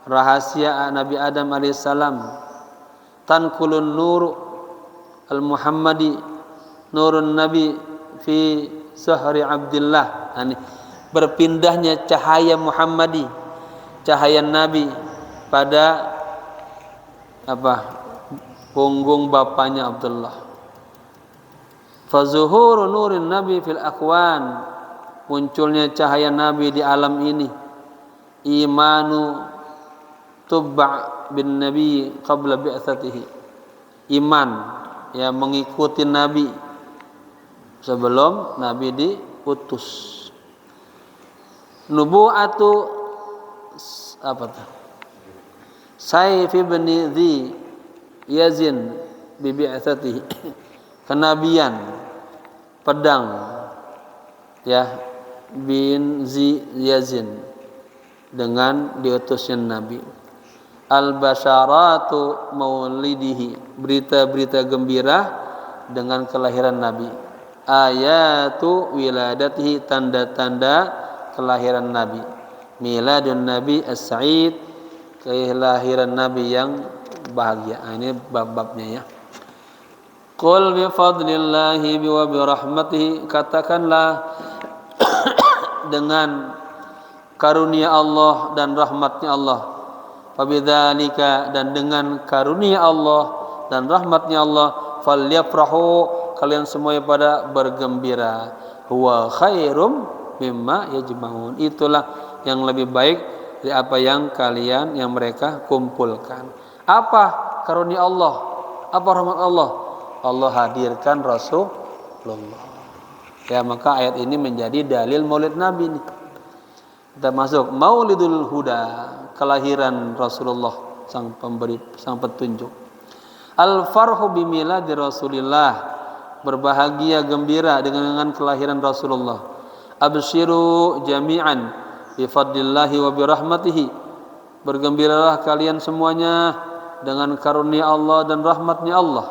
rahasia Nabi Adam alaihi salam. Tankulun nur al-Muhammadi, nurun Nabi fi sahri Abdillah. Ini berpindahnya cahaya Muhammadi, cahaya Nabi pada punggung bapaknya Abdullah. Fazuhuru nurin Nabi fil akwan, munculnya cahaya Nabi di alam ini. Imanu tubba' bin Nabi qabla bi'atsatihi, iman, ya, mengikuti Nabi sebelum Nabi diutus. Nubu'atu Saif ibn Dhi Yazin bi bi'atsatihi, kenabian pedang, ya, bin Zi Yazin, dengan diutusnya Nabi. Al-basyaratu maulidihi, berita-berita gembira dengan kelahiran Nabi. Ayatu wiladatihi, tanda-tanda kelahiran Nabi. Miladun Nabi as-sa'id, kelahiran Nabi yang bahagia. Ini bab-babnya, ya. Qul bi fadlillahi wa bi rahmatihi, katakanlah dengan karunia Allah dan rahmatnya Allah. Fabidzalika, dan dengan karunia Allah dan rahmatnya Allah, falyafrahu, kalian semuanya pada bergembira. Huwa khairum mimma yajma'un, itulah yang lebih baik dari apa yang kalian, yang mereka kumpulkan. Apa karunia Allah? Apa rahmat Allah? Allah hadirkan Rasulullah. Ya, maka ayat ini menjadi dalil Maulid Nabi nih. Kita masuk Maulidul Huda, kelahiran Rasulullah sang pemberi, sang petunjuk. Al-farhu bi miladi Rasulillah, berbahagia gembira dengan kelahiran Rasulullah. Absyiru jami'an bi fadlillahi wa bi rahmatihi, bergembiralah kalian semuanya dengan karunia Allah dan rahmatnya Allah.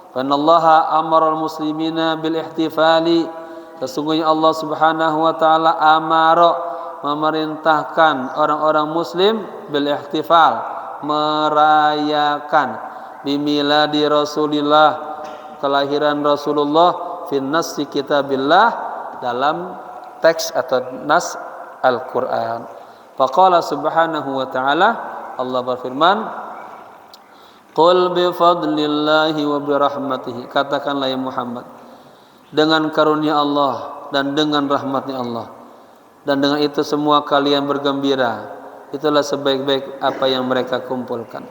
Fa innallaha amara al-muslimina bil ihtifali, sesungguhnya Allah Subhanahu wa taala amara, memerintahkan orang-orang muslim, bil ihtifal, merayakan, bimiladi Rasulillah, kelahiran Rasulullah, fin nassi kitabillah, dalam teks atau nas Al-Quran. Faqala subhanahu wa ta'ala, Allah berfirman, Qul bi fadlillahi wa bi rahmatihi, katakanlah ya Muhammad, dengan karunia Allah dan dengan rahmatnya Allah, dan dengan itu semua kalian bergembira, itulah sebaik-baik apa yang mereka kumpulkan.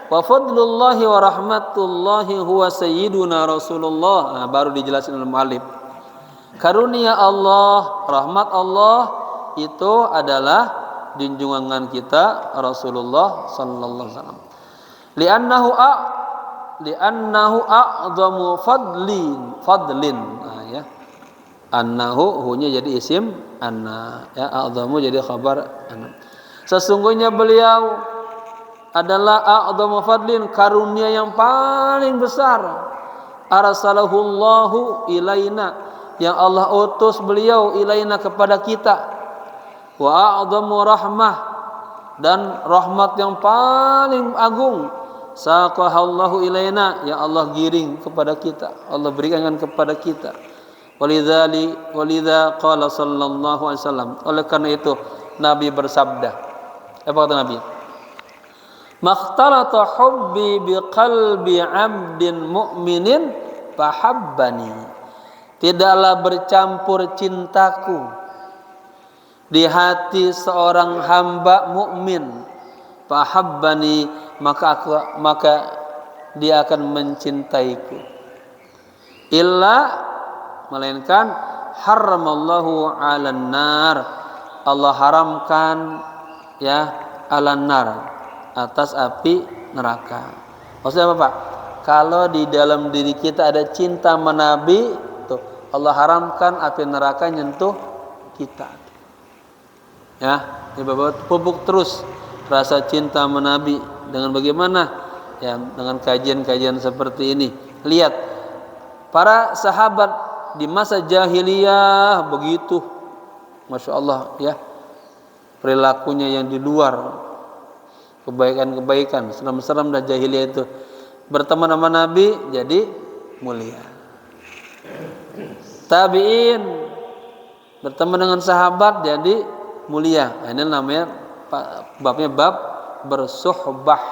Wa fadlullahi wa rahmatullahi huwa sayyiduna Rasulullah. Nah, baru dijelasin oleh muallif. Karunia Allah, rahmat Allah itu adalah junjungan kita Rasulullah sallallahu alaihi wasallam. Li'annahu a'dhamu fadlin. Nah, ya. Annahu hunya jadi isim anna, ya, a'dhamu jadi khabar anna. Sesungguhnya beliau adalah a'dhamu fadlin, karunia yang paling besar. Arsalahullahu ilaina, yang Allah utus beliau ilaina kepada kita. Wa a'dhamu rahmah, dan rahmat yang paling agung. Saqahallahu ilaina, yang Allah giring kepada kita, Allah berikan kepada kita. Walidha qala sallallahu alaihi wasallam, oleh karena itu Nabi bersabda, apa kata Nabi? Makhtalata hubbi biqalbi 'abdin mu'minin fahabbani, tidaklah bercampur cintaku di hati seorang hamba mukmin, fahabbani, maka dia akan mencintaiku. Illa, melainkan haramallahu 'alan nar, Allah haramkan ya 'alan nar, atas api neraka. Maksudnya apa, Pak? Kalau di dalam diri kita ada cinta menabi, tuh Allah haramkan api neraka nyentuh kita. Ya, ini Bapak pupuk terus rasa cinta menabi dengan bagaimana? Ya, dengan kajian-kajian seperti ini. Lihat para sahabat di masa jahiliyah begitu, masya Allah ya, perilakunya yang di luar kebaikan-kebaikan, serem-serem dan jahiliyah itu, berteman sama Nabi jadi mulia. Tabi'in berteman dengan sahabat jadi mulia. Nah, ini namanya babnya bab bersuhbah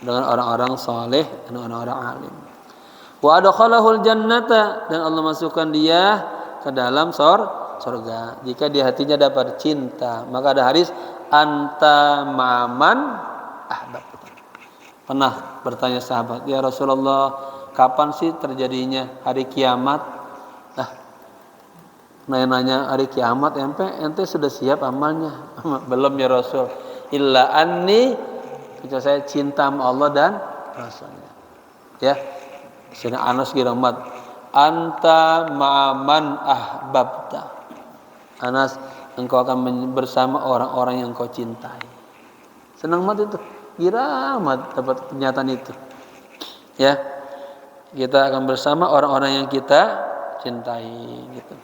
dengan orang-orang saleh dan orang-orang alim. Wa adkhalahul jannata, dan Allah masukkan dia ke dalam surga jika di hatinya dapat cinta. Maka ada hadis anta ma'man ahbab. Pernah bertanya sahabat, ya Rasulullah, kapan sih terjadinya hari kiamat? Nanya hari kiamat, ente sudah siap amalnya? Belum ya Rasul. Illa anni, kecuali saya cinta sama Allah dan Rasulnya. Ya, Sayyidina Anas bin Malik, anta ma'man ahbabta. Anas, engkau akan bersama orang-orang yang kau cintai. Senang banget itu, gira amat dapat pernyataan itu. Ya, kita akan bersama orang-orang yang kita cintai, gitu.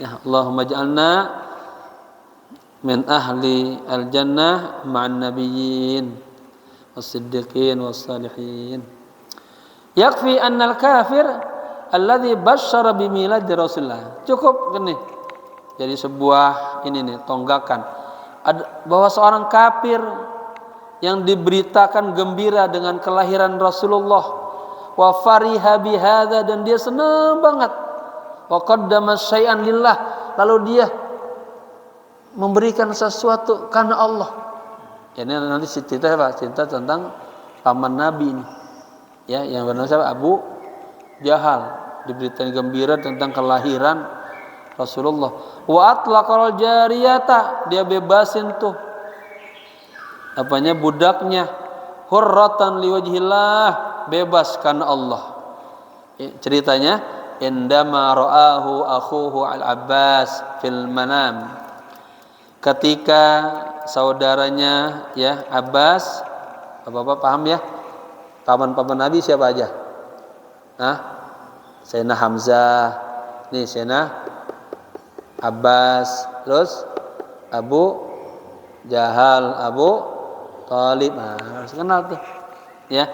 Ya, Allahumma ja'alna min ahli al-jannah ma'an nabiyyin was-siddiqin was-salihin. Yakfi annal kafir alladhi basyara bimilad Rasulullah. Cukup gini. Jadi sebuah ini nih tonggakan bahwa seorang kafir yang diberitakan gembira dengan kelahiran Rasulullah, wa fariha bihadza, dan dia senang banget, wa qaddama syai'an lillah, lalu dia memberikan sesuatu karena Allah. Ini nanti cerita apa? Cerita tentang paman Nabi ini. Ya, yang bernama siapa? Abu Jahal, diberitakan gembira tentang kelahiran Rasulullah. Wa atlaqal jariyata, dia bebasin tuh apanya, budaknya, hurratan liwajhillah, bebas karena Allah. Ceritanya, indama ra'ahu akhuhu al-Abbas fil manam, ketika saudaranya ya Abbas, Bapak paham ya? Paman-paman Nabi siapa aja? Sayyidina Hamzah, nih Sayyidina Abbas, terus Abu Jahal, Abu Thalib, harus kenal tuh. Ya,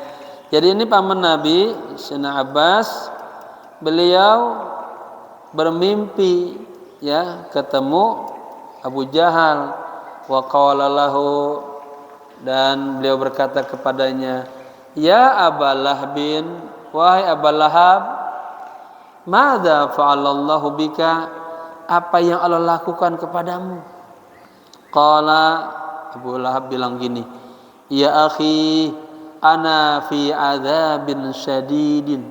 jadi ini paman Nabi Sayyidina Abbas, beliau bermimpi ya ketemu Abu Jahal. Wa qala lahu, dan beliau berkata kepadanya, ya Aba Lahbin, wahai Aba Lahab, madza fa'alallahu bika, apa yang Allah lakukan kepadamu? Qala, Abu Lahab bilang gini, ya akhi, ana fi adzabin syadidin,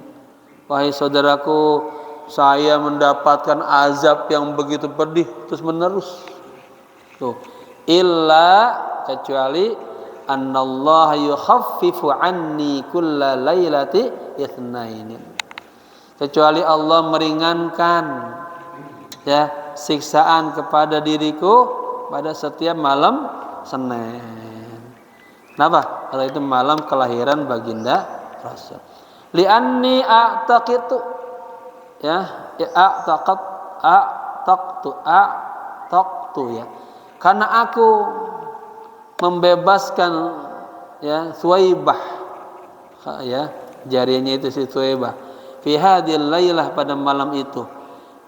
wahai saudaraku, saya mendapatkan azab yang begitu pedih terus menerus. Tuh, illa, kecuali annallaha yukhaffifu anni kulla lailati itsnainin, kecuali Allah meringankan ya siksaan kepada diriku pada setiap malam Senin. Kenapa? Karena itu malam kelahiran baginda Rasul. Li'anni a'taqitu, ya, a'taqtu ya. Karena aku membebaskan ya Suwaibah, ya, jarinya itu si Suwaibah, fi hadhil lailah, pada malam itu,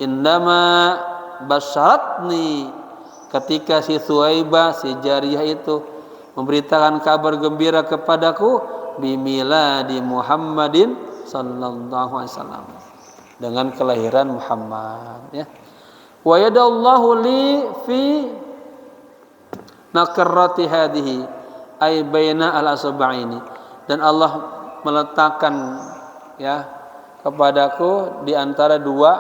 indama basyaratni, ketika si Suwaibah, si jariyah itu memberitakan kabar gembira kepadaku, bimiladi Muhammadin sallallahu alaihi wasallam, dengan kelahiran Muhammad, ya. Wa yadallahu li fi nakarrati hadhihi ay baina al-asba'ini, dan Allah meletakkan ya kepadaku di antara dua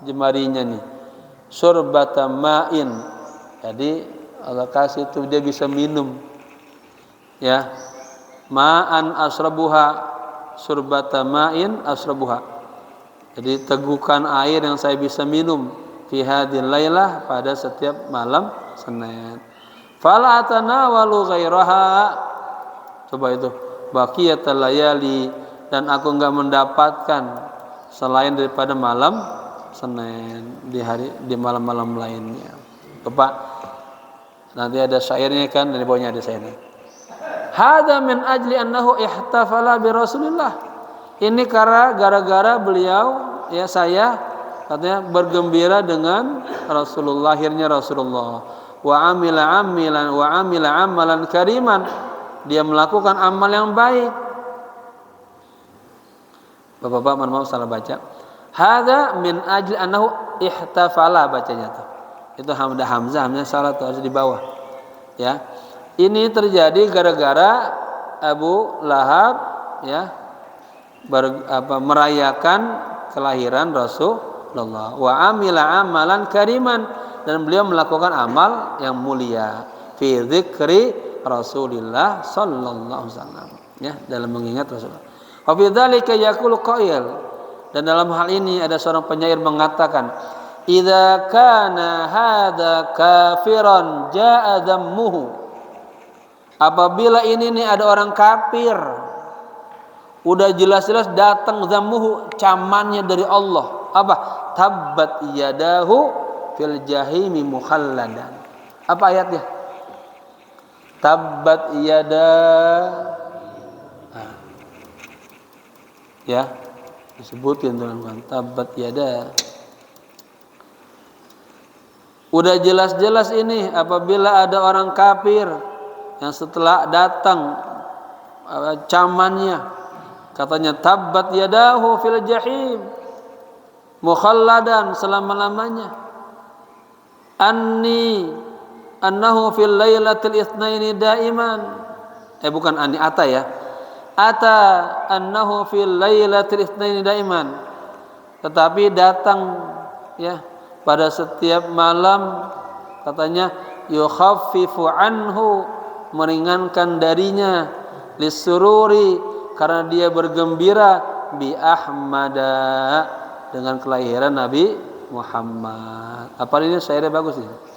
jemarinya nih, surbata ma'in, jadi Allah kasih itu dia bisa minum ya, ma'an asrabuha, surbata ma'in asrabuha, jadi tegukan air yang saya bisa minum, fi hadhil lailah, pada setiap malam Senin. Fala atanawalu ghairaha, coba itu, baqiyatal layali, dan aku enggak mendapatkan selain daripada malam Senin, di malam-malam lainnya. Bapak, nanti ada syairnya kan, dan di bawahnya ada syairnya. Hadza min ajli annahu ihtafala bi Rasulillah. Ini karena gara-gara beliau, ya, saya katanya bergembira dengan Rasulullah, lahirnya Rasulullah. Wa amila amalan kariman, dia melakukan amal yang baik. Bapak-bapak, mohon maaf salah baca. Hadza min ajli annahu ihtafala, bacanya tuh. Itu hamzah salah tuh, harus di bawah. Ya. Ini terjadi gara-gara Abu Lahab ya merayakan kelahiran Rasulullah. Wa amila amalan kariman, dan beliau melakukan amal yang mulia, fi dzikri Rasulillah sallallahu alaihi wasallam, ya, dalam mengingat Rasulullah. Wa fi dzalika yaqulu qail, dan dalam hal ini ada seorang penyair mengatakan, idza kana hadza kafiran jaa dhammuhu, apabila ini nih ada orang kafir, udah jelas-jelas datang dhammuhu, camannya dari Allah, apa? Tabbat yadahu fil jahimi mukhalladan. Apa ayatnya? Tabbat yada, ya, disebutin teman-teman, tabbat yada. Udah jelas-jelas ini apabila ada orang kafir yang setelah datang camannya, katanya tabbat yadahu fil jahim mukhalladan, selama-lamanya. Annahu fil lailatil itsnaini daiman, bukan ata ya, ata annahu fil lailatil itsnaini daiman, tetapi datang ya pada setiap malam, katanya yukhaffifu anhu, meringankan darinya, lisururi, karena dia bergembira, bi ahmada, dengan kelahiran Nabi Muhammad. Apa ini syairnya bagus ini.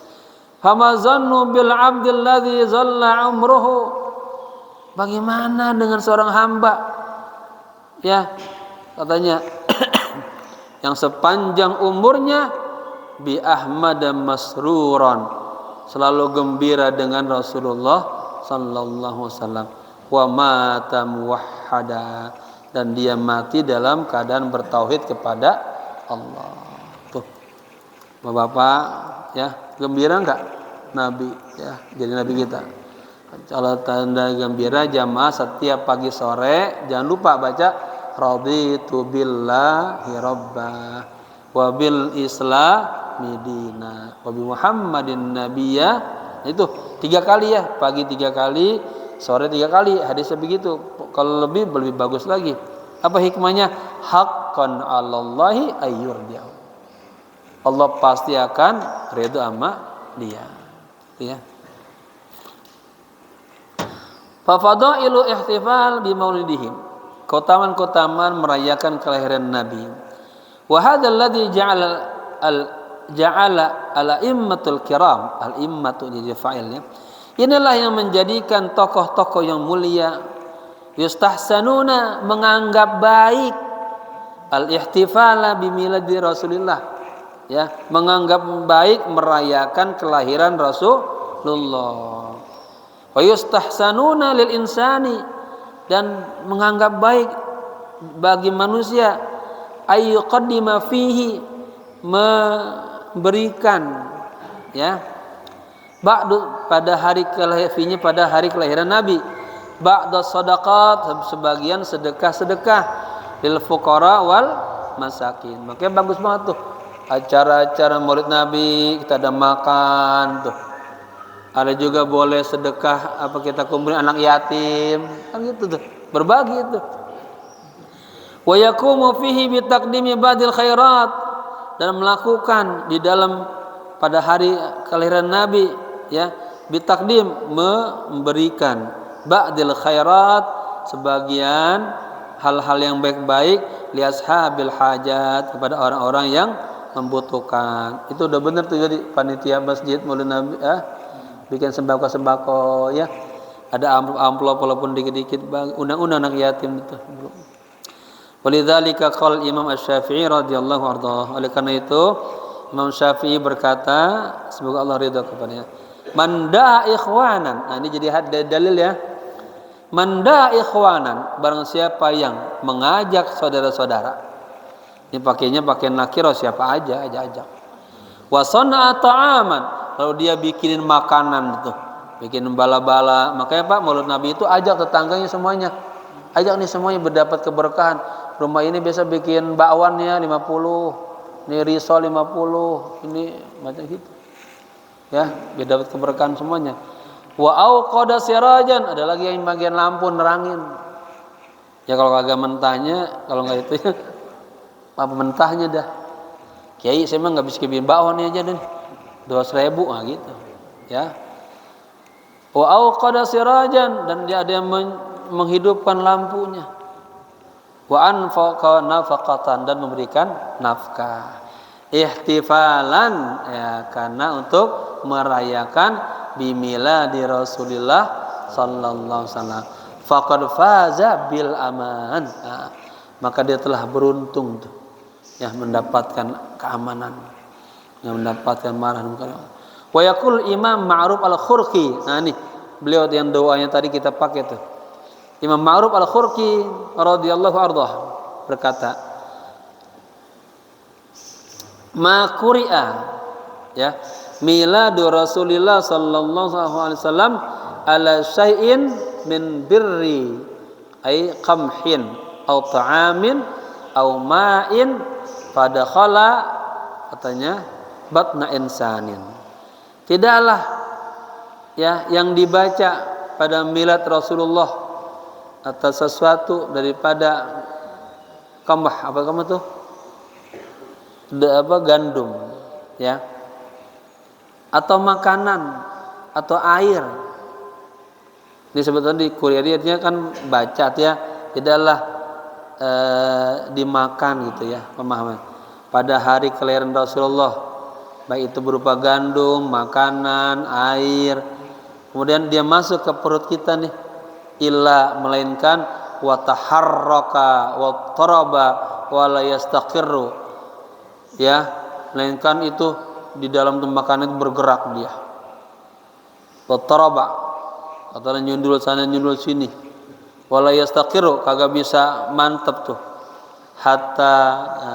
Fama zannu bil abdil ladzi zalla umruhu, bagaimana dengan seorang hamba ya, katanya yang sepanjang umurnya bi ahmad masruran, selalu gembira dengan Rasulullah sallallahu alaihi wasallam, wa mata muwahhada, dan dia mati dalam keadaan bertauhid kepada Allah. Tuh, Bapak-bapak ya, Gembira enggak Nabi ya, jadi Nabi kita. Kalau tanda gembira jamaah setiap pagi sore jangan lupa baca raditu billahi rabbah wa bil islami dina wa bi Muhammadin nabiyya. Itu 3 kali ya, pagi 3 kali, sore 3 kali. Hadisnya begitu. Kalau lebih bagus lagi. Apa hikmahnya? Haqqan 'alallahi ayyurdiya. Allah pasti akan ridho sama dia. Ya. Fa fadailu ihtifal bi maulidihim. Keutamaan-keutamaan merayakan kelahiran Nabi. Wa hadzal ladzi ja'ala al-immatul kiram, al-immatu jadi fa'ilnya. Inilah yang menjadikan tokoh-tokoh yang mulia yustahsanuna menganggap baik al-ihtifala bi miladi Rasulillah. Ya, menganggap baik merayakan kelahiran Rasulullah. Wa yustahsanuna lil insani, dan menganggap baik bagi manusia ayyuqaddima fihi, memberikan ya ba'du pada hari kelahirannya, pada hari kelahiran Nabi, ba'da sadaqat, sebagian sedekah-sedekah lil fuqara wal masakin. Makanya bagus banget tuh acara-acara Maulid Nabi, kita ada makan tuh. Ada juga boleh sedekah, apa kita kumpulin anak yatim, kan gitu tuh, berbagi itu. Wa yaqumu fihi bi taqdimi ba'dil khairat, dan melakukan di dalam pada hari kelahiran Nabi ya, bi taqdim, memberikan ba'dil khairat, sebagian hal-hal yang baik-baik li ashabil hajat, kepada orang-orang yang membutuhkan. Itu udah benar tuh jadi panitia masjid Maulid Nabi bikin sembako-sembako ya. Ada amplop walaupun dikit-dikit, undang-undang anak yatim itu. Walidzalika qala Imam Asy-Syafi'i radhiyallahu anhu. Oleh karena itu Imam Syafi'i berkata, semoga Allah ridha kepadanya, man da'a ikhwanan. Nah, ini jadi dalil ya. Man da'a ikhwanan, barang siapa yang mengajak saudara-saudara. Ini pakainya pakai nakiro, siapa aja ajak. Wa sana'a ta'aman, lalu dia bikinin makanan itu, bikin bala-bala. Makanya Pak, Maulid Nabi itu ajak tetangganya semuanya. Ajak nih semuanya berdapat keberkahan. Rumah ini biasa bikin bakwannya 50, ini risol 50, ini macam gitu. Ya, biar dapat keberkahan semuanya. Wa auqada sirajan, ada lagi yang bagian lampu nerangin. Ya kalau kagak mentahnya, kalau enggak itu ya apa mentahnya dah. Kiai saya mah enggak bisa bikin bakwan aja deh. 200.000 gitu ya. Wa auqada sirajan, dan dia ada yang menghidupkan lampunya. Wa anfaqa nafaqatan, dan memberikan nafkah. Ihtifalan ya, karena untuk merayakan bimiladi Rasulillah sallallahu alaihi wasallam. Faqad faza bil aman. Nah, maka dia telah beruntung tuh ya, mendapatkan keamanan, yang mendapatkan marahan. Wa yaqul Imam Ma'ruf Al-Khurqi. Nah ini beliau yang doanya tadi kita pakai tuh. Imam Ma'ruf Al-Khurqi radhiyallahu anhu berkata, ma quri'a ya miladu Rasulillah sallallahu alaihi wasallam ala syai'in min birri ay qamhin au ta'amin au ma'in fadakhala, katanya batna insanin. Tidaklah ya yang dibaca pada milad Rasulullah atas sesuatu daripada kamah, apa kamah tuh? Gandum ya, atau makanan atau air. Ini sebetulnya di kuliahnya kan bacat ya, tidaklah dimakan gitu ya, pemahaman pada hari kelahiran Rasulullah, baik itu berupa gandum, makanan, air, kemudian dia masuk ke perut kita nih, illa melainkan wa taharraka wa taraba wa la yastaqirru ya, melainkan itu di dalam makanan itu bergerak dia, wa taraba atau nyundul sana nyundul sini, wala yastaqiru, kagak bisa mantep tuh, hatta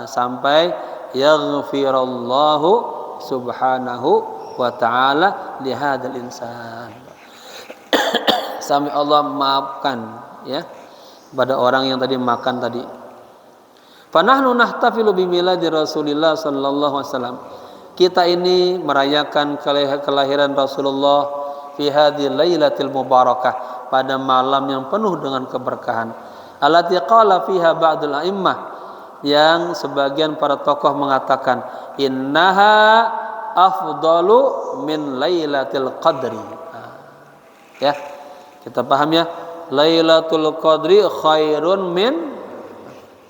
sampai yaghfirallahu subhanahu wa ta'ala li hadzal insan. Sampai Allah maafkan ya pada orang yang tadi makan tadi. Fa nahnu nahtafilu bi miladi Rasulillah sallallahu alaihi wasallam. Kita ini merayakan kelahiran Rasulullah fi hadhil lailatil mubarakah, pada malam yang penuh dengan keberkahan. Allati qala fiha ba'dul a'immah, yang sebagian para tokoh mengatakan innaha afdalu min lailatul qadri. Ya, kita paham ya, Lailatul Qadri khairun min,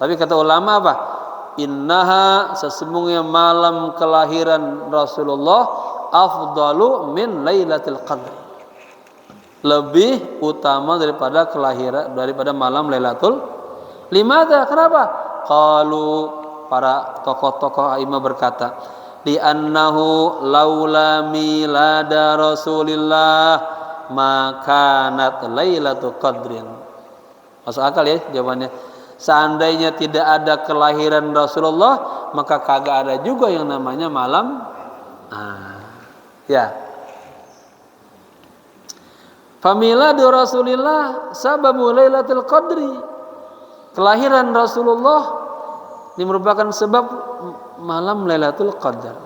tapi kata ulama apa? Innaha, sesungguhnya malam kelahiran Rasulullah afdalu min Lailatul Qadri, lebih utama daripada malam Lailatul. Limadha? Kenapa? Qalu, para tokoh-tokoh a'immah berkata, li'annahu laula milada Rasulillah makanat Lailatul Qadrin. Masuk akal ya jawabannya. Seandainya tidak ada kelahiran Rasulullah, maka kagak ada juga yang namanya malam. Ya. Familadu Rasulillah sababu Lailatul Qadri. Kelahiran Rasulullah ini merupakan sebab malam Lailatul Qadar.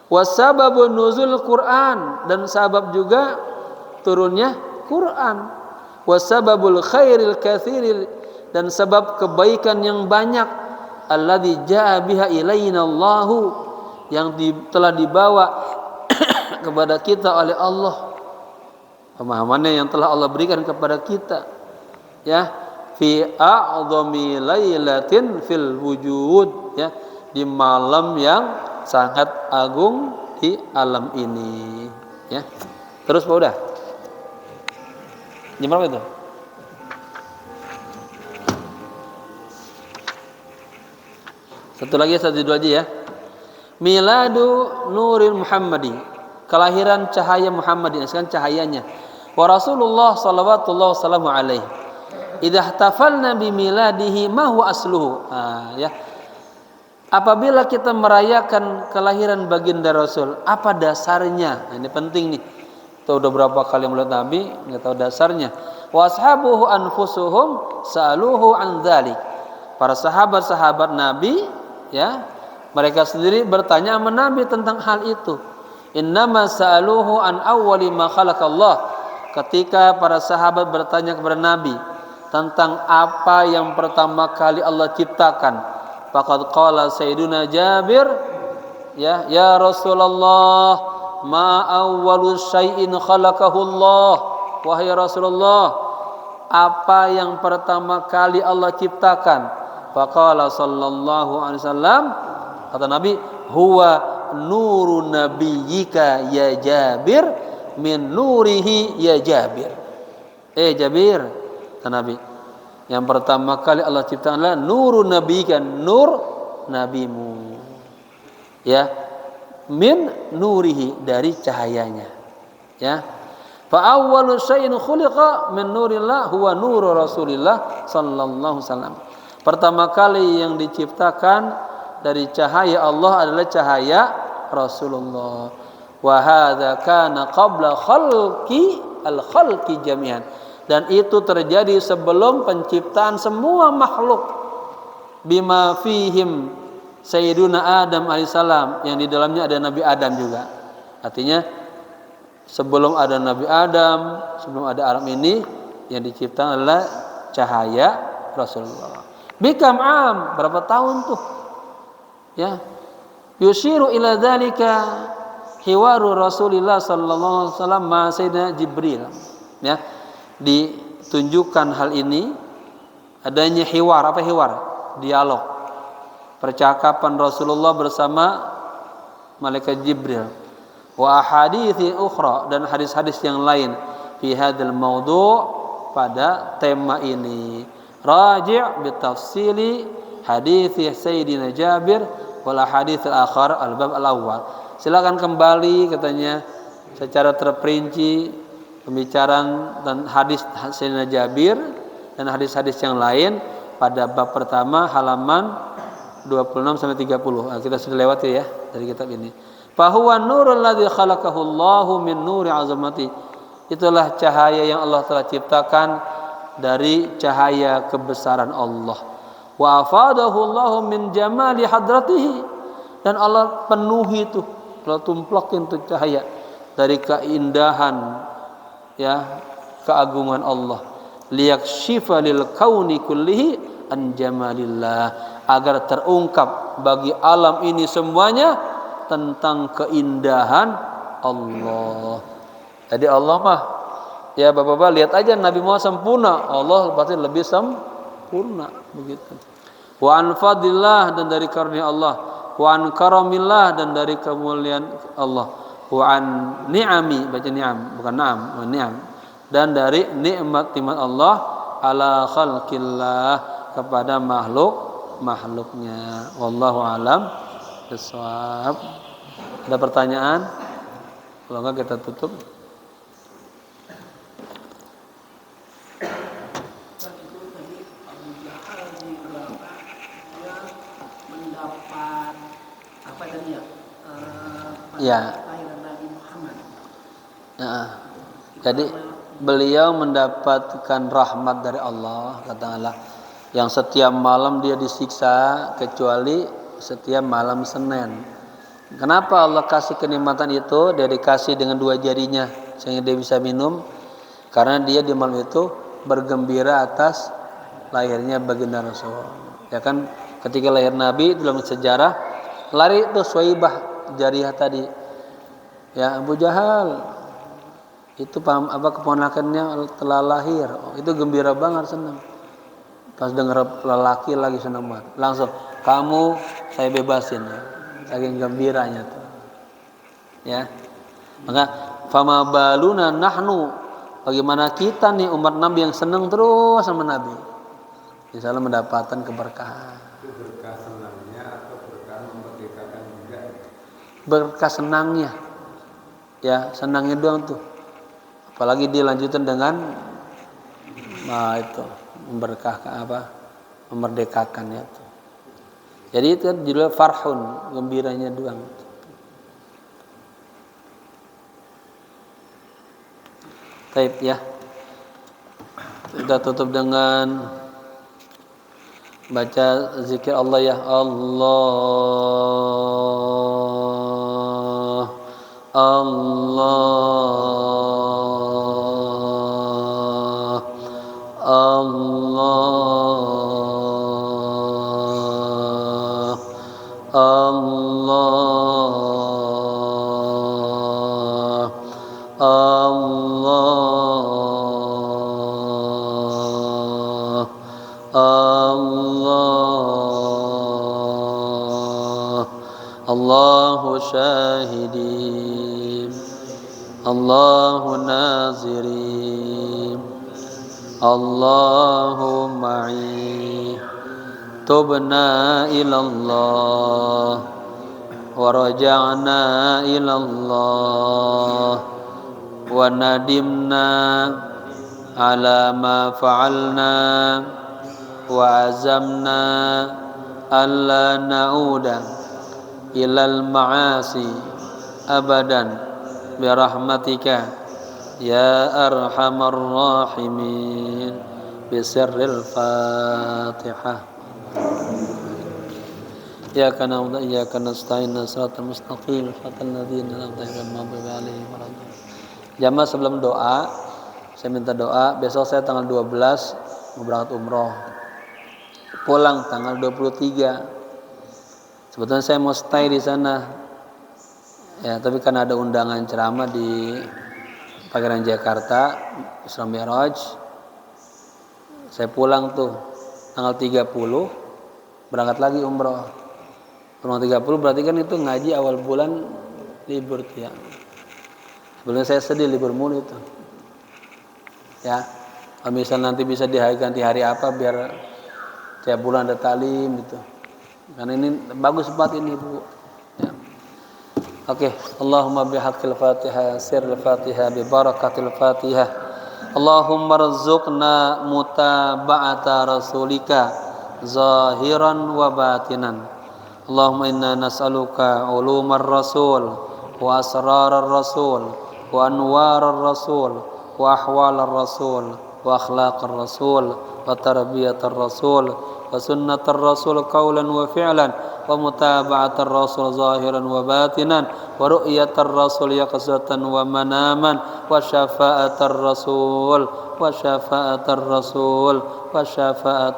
Wasababu nuzul Quran, dan sabab juga turunnya Quran. Wasababul khairil katsiril, dan sebab kebaikan yang banyak. Alladzi jaa biha ilaina Allahu, yang telah dibawa kepada kita oleh Allah. Pemahamannya yang telah Allah berikan kepada kita. Ya, fi a'dhami lailatin fil wujud, ya, di malam yang sangat agung di alam ini. Ya. Terus Pak, udah? Jam berapa itu? Satu dua aja ya. Miladu Nuril Muhammadi, kelahiran cahaya Muhammadin, sekarang cahayanya. Wa Rasulullah sallallahu wasallam alaihi. Idza ihtafalna bi miladihi ma huwa asluhu. Ya. Apabila kita merayakan kelahiran baginda Rasul, apa dasarnya? Ini penting nih. Kita udah berapa kali melihat Nabi, nggak tahu dasarnya. Wa ashabuhu anfusuhum sa'aluhu an dzalik. Para sahabat-sahabat Nabi, ya, mereka sendiri bertanya sama Nabi tentang hal itu. Innama sa'aluhu an awwali ma khalaqallah. Ketika para sahabat bertanya kepada Nabi tentang apa yang pertama kali Allah ciptakan, faqad qala sayyiduna Jabir, ya Rasulullah, ma awwalu syai'in khalaqahu Allah. Wahai Rasulullah, apa yang pertama kali Allah ciptakan? Faqala sallallahu alaihi wasallam, kata Nabi, huwa nuru nabiyyika ya Jabir min nurihi ya Jabir. Jabir, kata Nabi, yang pertama kali Allah ciptakan adalah nuru nabiyyika, nur nabimu. Ya, min nurihi, dari cahayanya. Ya, fa awwalu syai'in khuliqa min nurillah huwa nuru Rasulillah sallallahu alaihi wasallam. Pertama kali yang diciptakan dari cahaya Allah adalah cahaya Rasulullah. Wa hadza kana qabla khalqi jami'an, dan itu terjadi sebelum penciptaan semua makhluk. Bima fihim Sayyiduna Adam alaihissalam, yang di dalamnya ada Nabi Adam juga. Artinya sebelum ada Nabi Adam, sebelum ada alam ini, yang diciptakan adalah cahaya Rasulullah. Bikam am, berapa tahun tuh? Ya, yushiru ila dzalika hiwaru Rasulillah sallallahu alaihi wasallam ma Sayyidina Jibril. Ya, ditunjukkan hal ini adanya hiwar. Apa hiwar? Dialog, percakapan Rasulullah bersama malaikat Jibril. Wa ahadithi ukhra, dan hadis-hadis yang lain fi hadzal maudhu', pada tema ini. Raji' bitafsili hadithi Sayyidina Jabir wal hadits al-akhar al-bab al-awwal. Silakan kembali, katanya, secara terperinci pembicaraan dan hadis Sayyidina Jabir dan hadis-hadis yang lain pada bab pertama halaman 26 sampai 30. Kita sudah lewati ya dari kitab ini. Fahuwa nurul ladzi khalaqahu Allahu min nuri azamati. Itulah cahaya yang Allah telah ciptakan dari cahaya kebesaran Allah. Wa afadahu Allahu min jamali hadratihi, dan Allah penuhi itu, Allah tumplakin itu cahaya dari keindahan ya keagungan Allah. Liyakshifa lil kauni kullihi an jamalillah, agar terungkap bagi alam ini semuanya tentang keindahan Allah. Jadi Allah mah ya Bapak-bapak lihat aja Nabi Muhammad sempurna, Allah pasti lebih sempurna begitu. Wa an fadillah, dan dari karunia Allah. Wa an karamillah, dan dari kemuliaan Allah. Wa an ni'ami, baca ni'am bukan na'am, ni'am, dan dari nikmat-nikmat Allah ala khalqillah, kepada makhluknya. Wallahu alam bissawab. Ada pertanyaan? Kalau enggak kita tutup. Ya. Jadi beliau mendapatkan rahmat dari Allah, kata Allah, yang setiap malam dia disiksa kecuali setiap malam Senin. Kenapa Allah kasih kenikmatan itu? Dia dikasih dengan 2 jarinya sehingga dia bisa minum, karena dia di malam itu bergembira atas lahirnya baginda Rasul. Ya kan, ketika lahir Nabi dalam sejarah lari itu Suwaibah Jariyah tadi. Ya, Abu Jahal itu keponakannya telah lahir. Itu gembira banget, senang. Pas dengar lelaki lagi senang banget. Langsung, kamu saya bebasin ya. Saking gembiranya tuh. Ya. Maka fama baluna nahnu, bagaimana kita nih umat Nabi yang senang terus sama Nabi. Insyaallah mendapatkan keberkahan. Itu berkah senangnya atau berkah memerdekakan juga? Berkah senangnya. Ya, senangnya doang tuh. Apalagi dilanjutkan dengan itu memberkahkan memerdekakannya tuh. Jadi itu judulnya farhun, gembiranya doang. Baik ya. Kita tutup dengan baca zikir Allah ya. Allah, Allah, Allah, Allah, Allah, Allah, Allahu syahidin, Allahu nazirin, Allahu ma'i, tubna ilallah wa raja'na ilallah wa nadimna ala ma fa'alna wa azamna alla na'uda ilal ma'asi abadan birahmatika ya arhamar rahimin bisirril fatihah. Iyyaka na'budu wa iyyaka nasta'in shiratal mustaqim shiratal ladzina an'amta 'alaihim ghairil. Jamaah sebelum doa, saya minta doa. Besok saya tanggal 12 mau berangkat umroh. Pulang tanggal 23. Sebetulnya saya mau stay di sana. Ya, tapi kan ada undangan ceramah di Pangeran Jakarta, Isra Mi'raj. Saya pulang tuh tanggal 30, berangkat lagi umroh. Tanggal 30 berarti kan itu ngaji awal bulan libur tuh ya. Sebenarnya saya sedih libur mulu itu. Ya, kalau misalnya nanti bisa ganti hari apa biar tiap bulan ada talim gitu. Karena ini bagus banget ini Bu. Ya. Oke, Allahumma bihaqqil Fatihah, sirril Fatihah, bi barakatil Fatihah. Allahumma rzuqna mutaba'ata rasulika zahiran wa batinan. Allahumma inna nas'aluka ulumar rasul وأسرار الرسول وأنوار الرسول وأحوال الرسول وأخلاق الرسول وتربية الرسول وسنة الرسول قولا وفعلا ومتابعة الرسول ظاهرا وباطنا ورؤية الرسول يقظة ومناما وشفاعة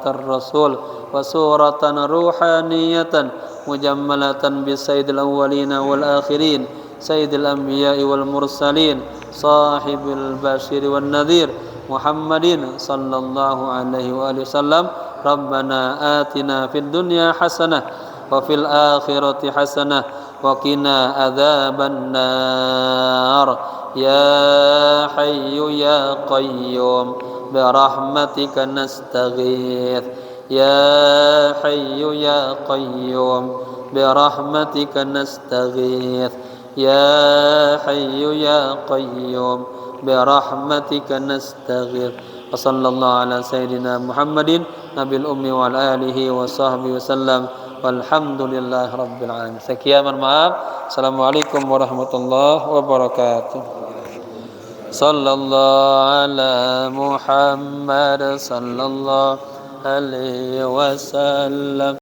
الرسول وسورة روحانية مجملة بسيد الأولين والآخرين سيد الأنبياء والمرسلين صاحب البشير والنذير محمد صلى الله عليه وآله وسلم ربنا آتنا في الدنيا حسنة وفي الآخرة حسنة وقنا عذاب النار يا حي يا قيوم برحمتك نستغيث يا حي يا قيوم برحمتك نستغيث يا حي يا قيوم برحمتك نستغيث وصلى الله على سيدنا محمد نبي الأمي وعلى آله وصحبه وسلم والحمد لله رب العالمين. Sekian, maaf. Assalamualaikum warahmatullahi wabarakatuh. Sallallahu ala Muhammad sallallahu alaihi wasallam.